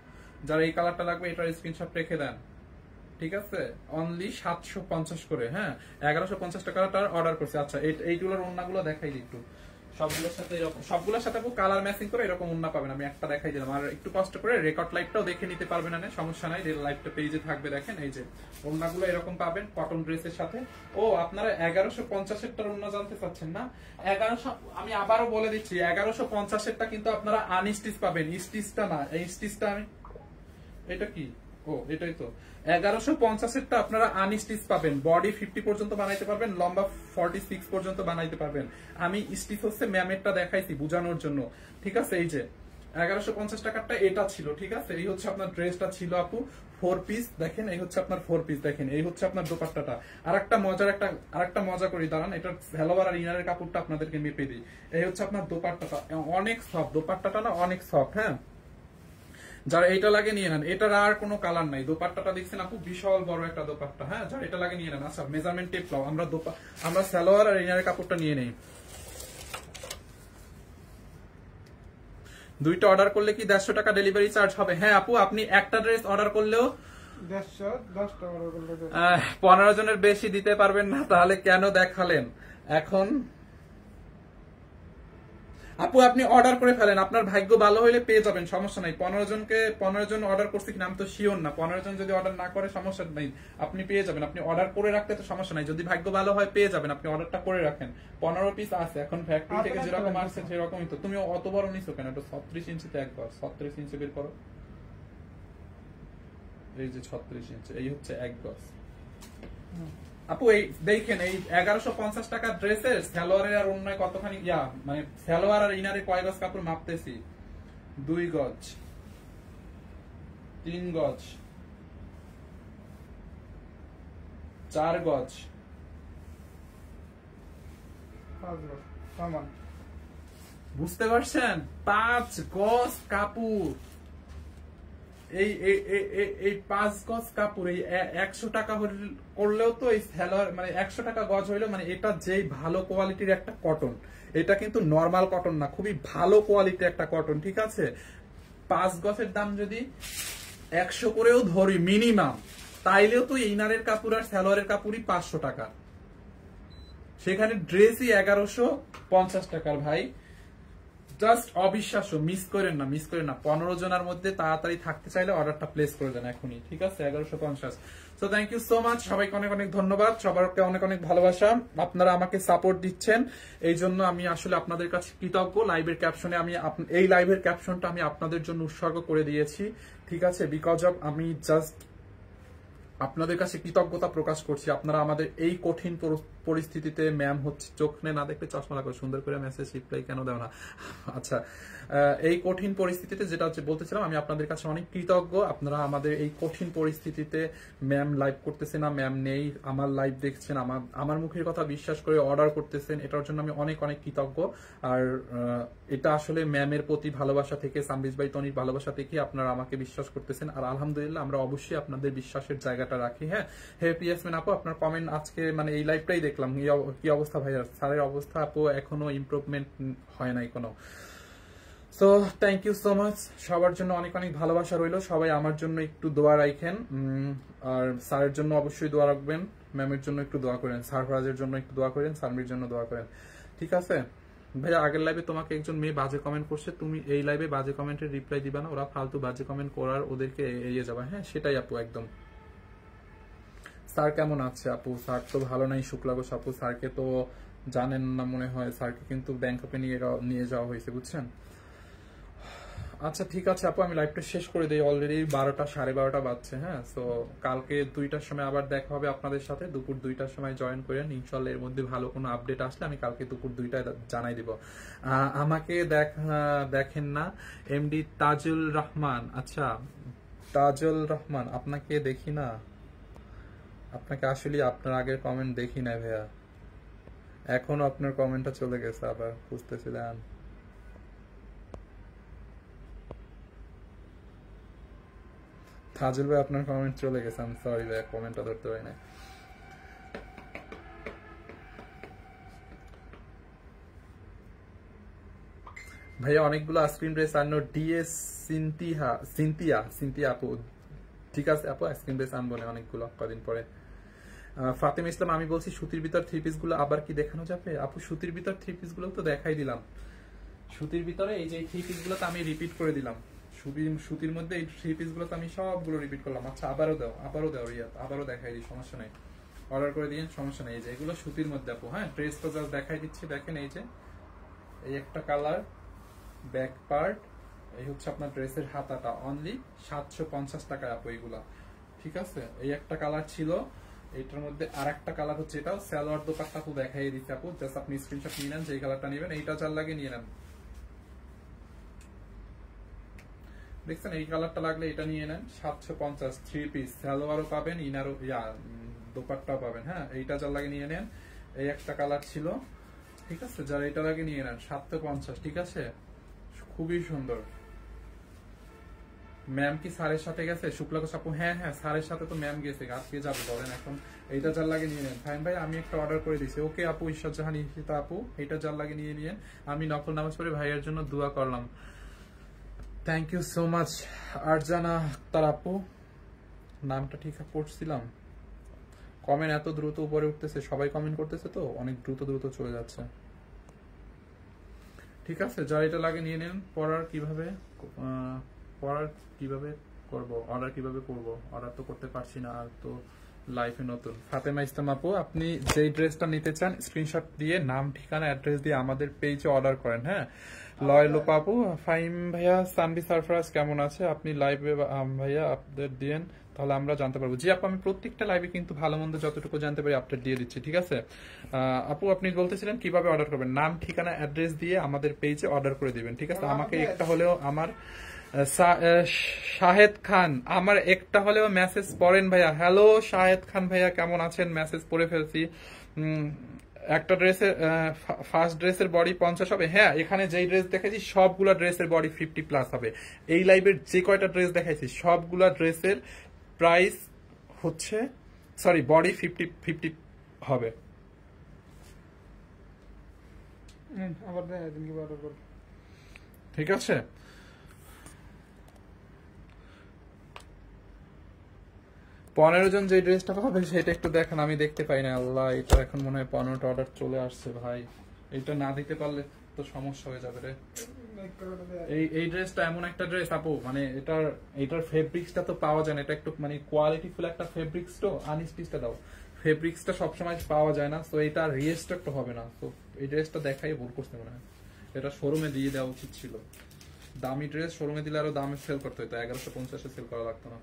যার এই কালারটা লাগবে এটার স্ক্রিনশট রেখে দেন, ঠিক আছে? অনলি 750 করে। হ্যাঁ 1150 টাকাটার অর্ডার করছি। আচ্ছা এইগুলোর ওন্নাগুলো দেখাই দিই একটু, সবগুলোর সাথে এরকম, সবগুলোর সাথে কালার ম্যাচিং করে এরকম ওন্না পাবেন। আমি একটা দেখাই দিলাম, আর একটু কষ্ট করে রেকর্ড লাইভটাও দেখে নিতে পারবেন, না সমস্যা নাই, লাইভটা পেজে থাকবে। দেখেন এই যে ওন্নাগুলো এরকম পাবেন কটন ড্রেসের সাথে। ও আপনারা 1150-এরটার ওন্না জানতে চাচ্ছেন না? 1100 আমি আবারও বলে দিচ্ছি, 1150-এরটা কিন্তু আপনারা আনস্টিচ পাবেন, স্টিচটা না। এই স্টিচটা আমি, এটা কি? ও এটাই তো। 1150-এরটা আপনারা আনস্টিচ পাবেন, বডি 50 পর্যন্ত বানাইতে পারবেন, লম্বা 46 পর্যন্ত বানাইতে পারবেন। আমি স্টিচ হচ্ছে ম্যামেরটা দেখাইছি বোঝানোর জন্য, ঠিক আছে? এই যে 1150 টাকারটা এটা ছিল, ঠিক আছে? এই হচ্ছে আপনার ড্রেসটা ছিল আপু 4 পিস। দেখেন এই হচ্ছে আপনার 4 পিস, দেখেন এই হচ্ছে আপনার দোপাট্টাটা। আরেকটা মজা করি, দাঁড়ান, এটার সালোয়ার আর ইনারের কাপড়টা আপনাদেরকে মেপে দিই। এই হচ্ছে আপনার দোপাট্টাটা, অনেক সফট দোপাট্টাটা, না অনেক সফট। হ্যাঁ যারা এটা লাগে নিয়ে নেন, এটার আর কোনো কালার নাই। দোপাট্টাটা দেখছেন আপু, বিশাল বড় একটা দোপাট্টা। হ্যাঁ যারা এটা লাগে নিয়ে নেন। আচ্ছা মেজারমেন্ট টেপ লাও, আমরা সালোয়ার আর ইনারের কাপড়টা নিয়ে নেই। দুইটা অর্ডার করলে কি 150 টাকা ডেলিভারি চার্জ হবে? হ্যাঁ আপু আপনি একটা ড্রেস অর্ডার করলেও 15 জনের বেশি দিতে পারবেন না, তাহলে কেন দেখালেন এখন? আপু আপনি অর্ডার করে ফেলেন, আপনার ভাগ্য ভালো হইলে পেয়ে যাবেন, সমস্যা নাই। 15 জন অর্ডার করছে কিনা আমি তো শিওর না। 15 জন যদি অর্ডার না করে সমস্যা নাই, আপনি পেয়ে যাবেন। আপনি অর্ডার করে রাখতে তো সমস্যা নাই, যদি ভাগ্য ভালো হয় পেয়ে যাবেন। আপনি অর্ডারটা করে রাখেন। 15 পিস আছে এখন, ফ্যাক্টরি থেকে যেরকম আসছে সেরকমই তো। তুমি অত বড় নিছো কেন? এটা 36 ইঞ্চিতে একবার, 36 ইঞ্চি বের করো। এই যে 36 ইঞ্চি, এই হচ্ছে এক গজ। আপু এই দেখেন, এই 1150 টাকার ড্রেসের সালোয়ারের আর অন্য কতখানি মানে সালোয়ার আর ইনারে কয় গজ কাপড় মাপতেছি? 2 গজ, 3 গজ, 4 গজ, 5 গজ সমান। বুঝতে পারছেন? 5 গজ কাপড়, এই 5 গজ কাপড়, এই 100 টাকা করলেও তো এই সালোয়ার, মানে 100 টাকা গজ হইলো, মানে এটা যেই ভালো কোয়ালিটির একটা কটন, এটা কিন্তু নরমাল কটন না, খুবই ভালো কোয়ালিটির একটা কটন, ঠিক আছে? 5 গজের দাম যদি 100 করেও ধরি মিনিমাম, তাইলেও তো ইনারের কাপড় আর সালোয়ারের কাপড়ই 500 টাকা, সেখানে ড্রেসই 1150 টাকার। ভাই জাস্ট অবিশ্বাস্য, মিস করেন না, মিস করেন না। 15 জনের মধ্যে তাড়াতাড়ি থাকতে চাইলে অর্ডারটা প্লেস করে দেন এখনই, ঠিক আছে? 1150। So thank you so much, সবাইকে অনেক অনেক ধন্যবাদ, সবাইকে অনেক অনেক ভালোবাসা। আপনারা আমাকে সাপোর্ট দিচ্ছেন, এই জন্য আমি আসলে আপনাদের কাছে কৃতজ্ঞ। লাইভের ক্যাপশনে এই লাইভের ক্যাপশনটা আমি আপনাদের জন্য উৎসর্গ করে দিয়েছি, ঠিক আছে? বিকজ অফ আমি জাস্ট আপনাদের কাছে কৃতজ্ঞতা প্রকাশ করছি। আপনারা আমাদের এই কঠিন পরিস্থিতিতে, ম্যাম হচ্ছে চোখ না দেখলে চশমা লাগবে, সুন্দর করে মেসেজ রিপ্লাই কেন দেও না? আচ্ছা এই কঠিন পরিস্থিতিতে যেটা হচ্ছে বলতেছিলাম, আমি আপনাদের কাছে অনেক কৃতজ্ঞ। আপনারা আমাদের এই কঠিন পরিস্থিতিতে, ম্যাম লাইভ করতেছে না, ম্যাম নেই, আমার লাইভ দেখছেন, আমার মুখের কথা বিশ্বাস করে অর্ডার করতেছেন, এটার জন্য আমি অনেক অনেক কৃতজ্ঞ। আর এটা আসলে ম্যামের প্রতি ভালোবাসা থেকে, সামরিজ ভাই তনির ভালোবাসা থেকে আপনারা আমাকে বিশ্বাস করতেছেন। আর আলহামদুলিল্লাহ আমরা অবশ্যই আপনাদের বিশ্বাসের জায়গাটা রাখি। হ্যাঁ পিয়াসমিন আপু আপনার কমেন্ট আজকে মানে এই লাইভটাই দেখলাম কি অবস্থা ভাইয়া, স্যারের অবস্থা আপু এখনো ইমপ্রুভমেন্ট হয় নাই কোনো। So thank you so much, সবার জন্য অনেক অনেক ভালোবাসা রইলো। সবাই আমার জন্য একটু দোয়া রাখেন, আর স্যারের জন্য অবশ্যই দোয়া রাখবেন, ম্যামের জন্য একটু দোয়া করেন, সারফরাজের জন্য একটু দোয়া করেন, সানমির জন্য দোয়া করেন, ঠিক আছে ভাইয়া। আগের লাইভে তোমাকে একজন মেয়ে বাজে কমেন্ট করছে, তুমি এই লাইভে বাজে কমেন্টের রিপ্লাই দিবা না, ওরা ফালতু বাজে কমেন্ট করার ওদেরকে এড়িয়ে যাবা, হ্যাঁ সেটাই আপু একদম। স্যার কেমন আছে আপু? স্যার তো ভালো নাই, শুক্লা ঘোষ আপু, স্যারকে তো জানেন না মনে হয়, স্যারকে কিন্তু ব্যাংককে নিয়ে যাওয়া হয়েছে বুঝছেন। আচ্ছা ঠিক আছে আপু, আমি লাইভটা শেষ করে দিই, অলরেডি 12টা 12:30 বাজছে। হ্যাঁ, তো কালকে 2টার সময় আবার দেখা হবে আপনাদের সাথে, দুপুর 2টার সময় জয়েন করেন ইনশাল্লাহ। এর মধ্যে ভালো কোনো আপডেট আসলে আমি কালকে দুপুর 2টায় জানাই দিব। আমাকে দেখেন না এমডি তাজুল রহমান। আচ্ছা তাজুল রহমান, আপনাকে দেখি না, আপনাকে আসলে আপনার আগের কমেন্ট দেখি না ভাইয়া, এখনো আপনার কমেন্টটা চলে গেছে, আবার বুঝতেছিলেন। তাজুল ভাই আপনার কমেন্ট চলে গেছে, আমি সরি ভাই, কমেন্টটা ধরতে পারি না। ভাইয়া অনেকগুলো আইসক্রিম ড্রেস আনো, ডিএস সিনথিয়া আপু, ঠিক আছে আপু, আইসক্রিম ড্রেস আনবো না অনেকগুলো কদিন পরে। ফাতেমা ইসলাম, আমি বলছি সুতির ভিতর 3 পিস গুলো আবার কি দেখানো যাবে আপু? সুতির ভিতর 3 পিস গুলো তো দেখাই দিলাম, সুতির ভিতরে এই যে 3 পিস গুলো তো আমি রিপিট করে দিলাম, সুতির মধ্যে এই 3 পিস গুলো তো আমি সবগুলো রিপিট করলাম। আচ্ছা আবারও দাও রিয়াদ, আবারও দেখাই দিই, সমস্যা নেই, অর্ডার করে দিন, সমস্যা নেই। এই যে এগুলো সুতির মধ্যে আপু, হ্যাঁ ড্রেস তো জাস্ট দেখাই দিচ্ছি, দেখেন এই যে এই একটা কালার, ব্যাক পার্ট, এই হচ্ছে আপনার ড্রেসের হাতাটা, অনলি 750 টাকায় আপু এগুলা, ঠিক আছে। এই একটা কালার ছিল, এইটার মধ্যে আর একটা কালার হচ্ছে, এটাও সালোয়ার দোপাট্টা তো দেখাই দিচ্ছে আপু, জাস্ট আপনি স্ক্রিনশট নিয়ে নেন, যে কালারটা নেবেন, এইটা যার লাগে নিয়ে নেন, দেখছেন এই কালারটা লাগলে এটা নিয়ে নেন, 750 3 পিস, সালোয়ারও পাবেন, ইনারও দোপাট্টাও পাবেন, হ্যাঁ এইটা যার লাগে নিয়ে নেন। এই একটা কালার ছিল, ঠিক আছে, যারা এটা লাগে নিয়ে নেন 750, ঠিক আছে, খুবই সুন্দর। ম্যাম কি স্যারের সাথে গেছে? শুক্লা ঘোষ আপু, হ্যাঁ স্যারের সাথে তো ম্যাম গেছে, আজকে যাবে বলেন, এখন এইটা যার লাগে নিয়ে নেন। ফাইন ভাই আমি একটা অর্ডার করে দিছি, ওকে আপু, ঈশ্বর জাহান ইশিতা আপু, এইটা যার লাগে নিয়ে নিয়েন, আমি নকল নামাজ পড়ে ভাইয়ের জন্য দোয়া করলাম। Thank you so much Arjana Akter আপু, নামটা ঠিক পড়ছিলাম। কমেন্ট এত দ্রুত উপরে উঠতেছে, সবাই কমেন্ট করতেছে তো অনেক দ্রুত চলে যাচ্ছে, ঠিক আছে, যার এটা লাগে নিয়ে নেন। পড়ার কিভাবে করব, অর্ডার কিভাবে করব, অর্ডার তো করতে পারছি না, আর তো লাইফে নতুন। ফাতেমা ইসলাম আপু, আপনি যেই ড্রেসটা নিতে চান স্ক্রিনশট দিয়ে নাম ঠিকানা অ্যাড্রেস দিয়ে আমাদের পেজে অর্ডার করেন, হ্যাঁ। লয়লো পাপু, ফাইম ভাইয়া, সানবি সারফরাজ কেমন আছে, আপনি লাইভে ভাইয়া আপডেট দিয়েন, তাহলে আমরা জানতে পারবো। জি আপু, আমি প্রত্যেকটা লাইভে কিন্তু ভালো মন্দ যতটুকু জানতে পারি আপডেট দিয়ে দিচ্ছি, ঠিক আছে। আপু আপনি বলতেছিলেন কিভাবে অর্ডার করবেন, নাম ঠিকানা অ্যাড্রেস দিয়ে আমাদের পেজে অর্ডার করে দিবেন, ঠিক আছে। আমাকে একটা হলেও আমার শাহেদ খান, আমার একটা হলেও মেসেজ পড়েন ভাইয়া। হ্যালো শাহেদ খান ভাইয়া, কেমন আছেন? মেসেজ পড়ে ফেলছি। একটা ড্রেসের ফার্স্ট ড্রেসের বডি 50 হবে, হ্যাঁ এখানে যেই ড্রেস দেখাইছি সবগুলা ড্রেসের বডি 50+ হবে। এই লাইভের যে কয়টা ড্রেস দেখাইছি সবগুলা ড্রেসের প্রাইস হচ্ছে, সরি বডি 50 হবে। ঠিক আছে, 15 জন যে ড্রেসটা পাবে সেটা একটু দেখেন, আমি দেখতে পাই না, আল্লাহ এটা এখন মনে হয় 15টা অর্ডার চলে আসছে ভাই, এটা না দিতে পারলে তো সমস্যা হয়ে যাবে রে। এই ড্রেসটা এমন একটা ড্রেস আপু, মানে এটার ফেব্রিক্সটা তো পাওয়া যায় না, এটা একটু মানে কোয়ালিটিফুল একটা ফেব্রিক্স, তো আনস্টিচটা দাও, ফেব্রিক্সটা সবসময় পাওয়া যায় না, তো এটা রিস্টক তো হবে না, তো এই ড্রেসটা দেখাই ভুল করতে মনে হয়, এটা শোরুমে দিয়ে দেওয়া উচিত ছিল, দামি ড্রেস শোরুমে দিলে আরো দামে সেল করতে হতো, 1150-এ সেল করা লাগতো না।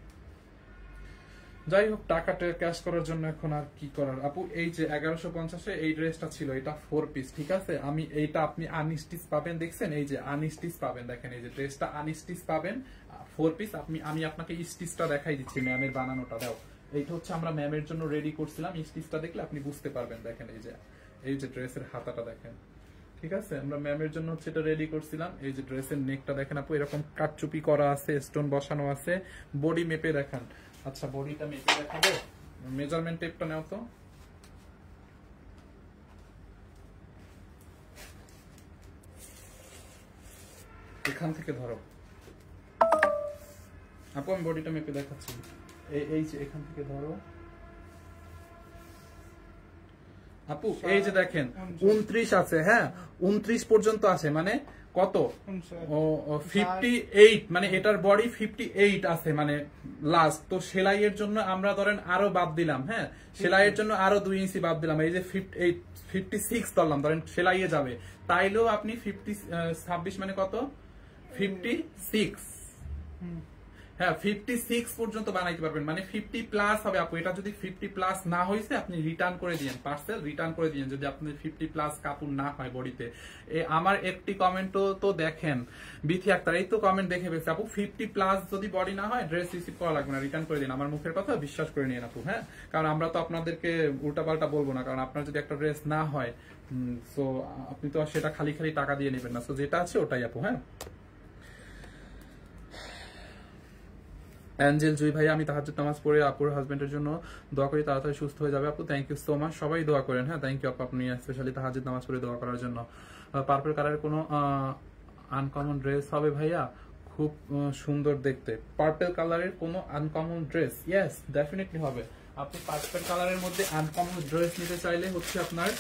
যাই হোক, টাকাটা ক্যাশ করার জন্য এখন আর কি করার আপু। এই যে 1150-এ এই ড্রেসটা ছিল, এটা 4 পিস, ঠিক আছে, আমি এইটা আপনি আনস্টিচ পাবেন, দেখছেন এই যে আনস্টিচ পাবেন, দেখেন এই যে ড্রেসটা আনস্টিচ পাবেন 4 পিস। আমি আপনাকে স্টিচটা দেখাই দিচ্ছি, ম্যামের বানানোটা দাও, এইটা হচ্ছে আমরা ম্যামের জন্য রেডি করছিলাম, স্টিচটা দেখলে আপনি বুঝতে পারবেন, দেখেন এই যে ড্রেসের হাতাটা দেখেন, ঠিক আছে, আমরা ম্যামের জন্য হচ্ছে এটা রেডি করছিলাম। এই যে ড্রেসের নেকটা দেখেন আপু, এরকম কাটচুপি করা আছে, স্টোন বসানো আছে, বডি মেপে দেখান। আচ্ছা বডিটা মেপে দেখাবো, মেজারমেন্ট টেপটা নাও তো, এখান থেকে ধরো আপু, আমি বডিটা মেপে দেখাচ্ছি। এই যে এখান থেকে ধরো আপু, এই যে দেখেন 29 আছে, হ্যাঁ 29 পর্যন্ত আছে, মানে কত 58, মানে এটার বডি 58 আছে, মানে লাস্ট। তো সেলাইয়ের জন্য আমরা ধরেন আরো বাদ দিলাম, হ্যাঁ সেলাইয়ের জন্য আরো 2 ইঞ্চি বাদ দিলাম, এই যে 56 ধরলাম, ধরেন সেলাইয়ে যাবে, তাইলেও আপনি 26 মানে কত 56, হ্যাঁ 56 পর্যন্ত বানাইতে পারবেন, মানে 50 প্লাস হবে আপু। এটা যদি 50 প্লাস না হয়েছে আপনি রিটার্ন করে দিয়েন, পার্সেল রিটার্ন করে দিয়েন যদি আপনার 50 প্লাস কাপড় না হয় বডিতে। আমার একটি কমেন্টও তো দেখেন, বিথি আক্তার এই তো কমেন্ট দেখে ফেলছে আপু, 50 প্লাস যদি বডি না হয় ড্রেস রিসিভ করা লাগবে না, রিটার্ন করে দিন। আমার মুখের কথা বিশ্বাস করে নিন আপু, হ্যাঁ কারণ আমরা তো আপনাদেরকে উল্টাপাল্টা বলবো না, কারণ আপনার যদি একটা ড্রেস না হয় সো আপনি তো সেটা খালি খালি টাকা দিয়ে নেবেন না, সো যেটা আছে ওটাই আপু। হ্যাঁ অ্যাঞ্জেল জুই ভাই, আমি তাহাজ্জুদ নামাজ পড়ে আপুর হাজবেন্ডের জন্য দোয়া করি তাড়াতাড়ি সুস্থ হয়ে যাবে আপু। থ্যাংক ইউ সো মাচ, সবাই দোয়া করেন। হ্যাঁ থ্যাংক ইউ আপু, আপনি স্পেশালি তাহাজ্জুদ নামাজ পড়ে দোয়া করার জন্য। পার্পল কালারের কোনো আনকমন ড্রেস হবে ভাইয়া? খুব সুন্দর দেখতে। পার্পল কালারের কোনো আনকমন ড্রেস? ইয়েস ডেফিনেটলি হবে। আপনি পার্পল কালারের মধ্যে আনকমন ড্রেস নিতে চাইলে হচ্ছে আপনার,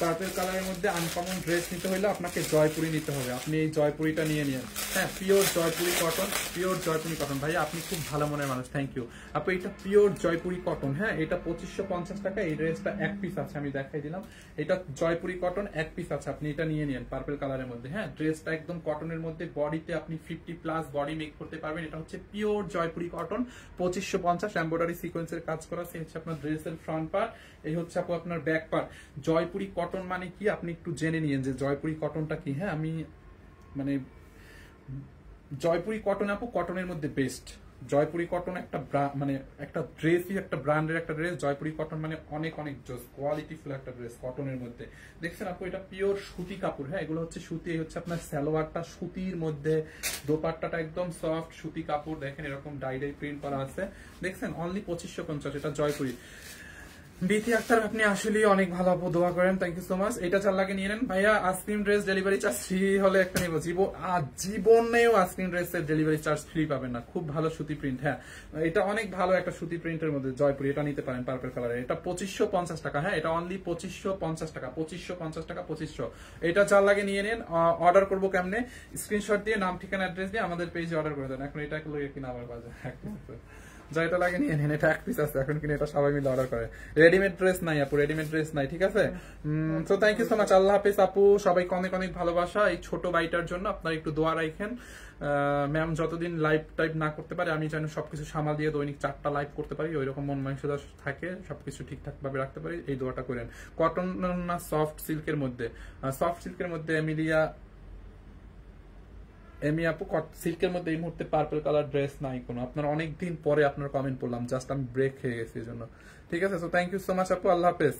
পার্পল কালারের মধ্যে আনকমন ড্রেস নিতে হলে আপনাকে জয়পুরি নিতে হবে। আপনি এই জয়পুরিটা নিয়ে নিন, হ্যাঁ pure Jaipuri cotton, pure Jaipuri cotton. ভাই আপনি খুব ভালো মনের মানুষ, থ্যাংক ইউ আপু। এটা পিওর জয়পুরি কটন, হ্যাঁ এটা 2550 টাকা। এই ড্রেসটা এক পিস আছে, আমি দেখাই দিলাম। এটা জয়পুরি কটন এক পিস আছে, আপনি এটা নিয়ে নিন পার্পল কালারের মধ্যে। হ্যাঁ ড্রেসটা একদম কটনের মধ্যে, বডিতে আপনি 50 প্লাস বডি মেক করতে পারবেন। এটা হচ্ছে পিওর জয়পুরি কটন, 2550, এমব্রয়ডারি সিকোয়েন্সের কাজ করা। সে হচ্ছে আপনার ড্রেসের ফ্রন্ট পার্ট, এই হচ্ছে আপু আপনার ব্যাক পার্ট। জয়পুরি কটন মানে কি আপনি একটু জেনে নিয়েন যে জয়পুরি কটনটা কি। হ্যাঁ আমি মানে জয়পুরি কটন আপু কটনের মধ্যে বেস্ট। জয়পুরি কটন একটা মানে একটা ড্রেসই, একটা ব্র্যান্ডের একটা ড্রেস। জয়পুরি কটন মানে অনেক অনেক জোস, কোয়ালিটিফুল একটা ড্রেস কটনের মধ্যে। দেখছেন আপু এটা পিওর সুতি কাপড়, হ্যাঁ এগুলো হচ্ছে সুতি। এই হচ্ছে আপনার সালোয়ারটা সুতির মধ্যে, দোপাট্টাটা একদম সফট সুতি কাপড়। দেখেন এরকম ডাই প্রিন্ট করা আছে, দেখছেন অনলি 2550। এটা জয়পুরি। বিথি আক্তার আপনি আসলে অনেক ভালো আপু, দোয়া করেন, থ্যাংক ইউ সো মাচ। এটা 4 লাখে নিয়ে নেন ভাইয়া। Ice cream dress delivery charge free হলে একটা নিব, জীবনেও আইসক্রিম ড্রেসের ডেলিভারি চার্জ ফ্রি পাবেন না। খুব ভালো সুতি প্রিন্ট, হ্যাঁ এটা অনেক ভালো একটা সুতি প্রিন্টের মধ্যে জয়পুরি, এটা নিতে পারেন পার্পল কালারের। এটা 2550 টাকা, হ্যাঁ এটা অনলি 2550 টাকা, 2550 টাকা 2500। এটা 4 লাখে নিয়ে নেন। অর্ডার করবো কেমনে? স্ক্রিনশট দিয়ে নাম ঠিকানা অ্যাড্রেস দিয়ে আমাদের পেজে অর্ডার করে দেন। এখন এটা কিনা আবার বাজে যা এটা লাগে নিয়ে নেন, এটা এক পিস আছে এখন, কিনে এটা সবাই মিলে অর্ডার করে। রেডিমেড ড্রেস নাই আপু, রেডিমেড ড্রেস নাই, ঠিক আছে। তো থ্যাংক ইউ সো মাচ, আল্লাহ হাফেজ আপু। সবাইকে অনেক অনেক ভালোবাসা। এই ছোট বাইটার জন্য আপনারা একটু দোয়া রাখেন। ম্যাম যতদিন লাইভ টাইপ না করতে পারে, আমি যেন সবকিছু সামাল দিয়ে দৈনিক 4টা লাইভ করতে পারি, ওইরকম মন মানসিকতা থাকে, সবকিছু ঠিকঠাক ভাবে রাখতে পারি, এই দোয়াটা করেন। কটন না সফট সিল্কের মধ্যে? সফট সিল্কের মধ্যে এমি আপু, সিল্কের মধ্যে এই মুহূর্তে পার্পল কালার ড্রেস নাই কোনো। আপনার অনেকদিন পরে আপনার কমেন্ট পড়লাম, জাস্ট আমি ব্রেক খেয়ে গেছি এই জন্য, ঠিক আছে। So thank you so much আপু, আল্লাহ হাফেজ।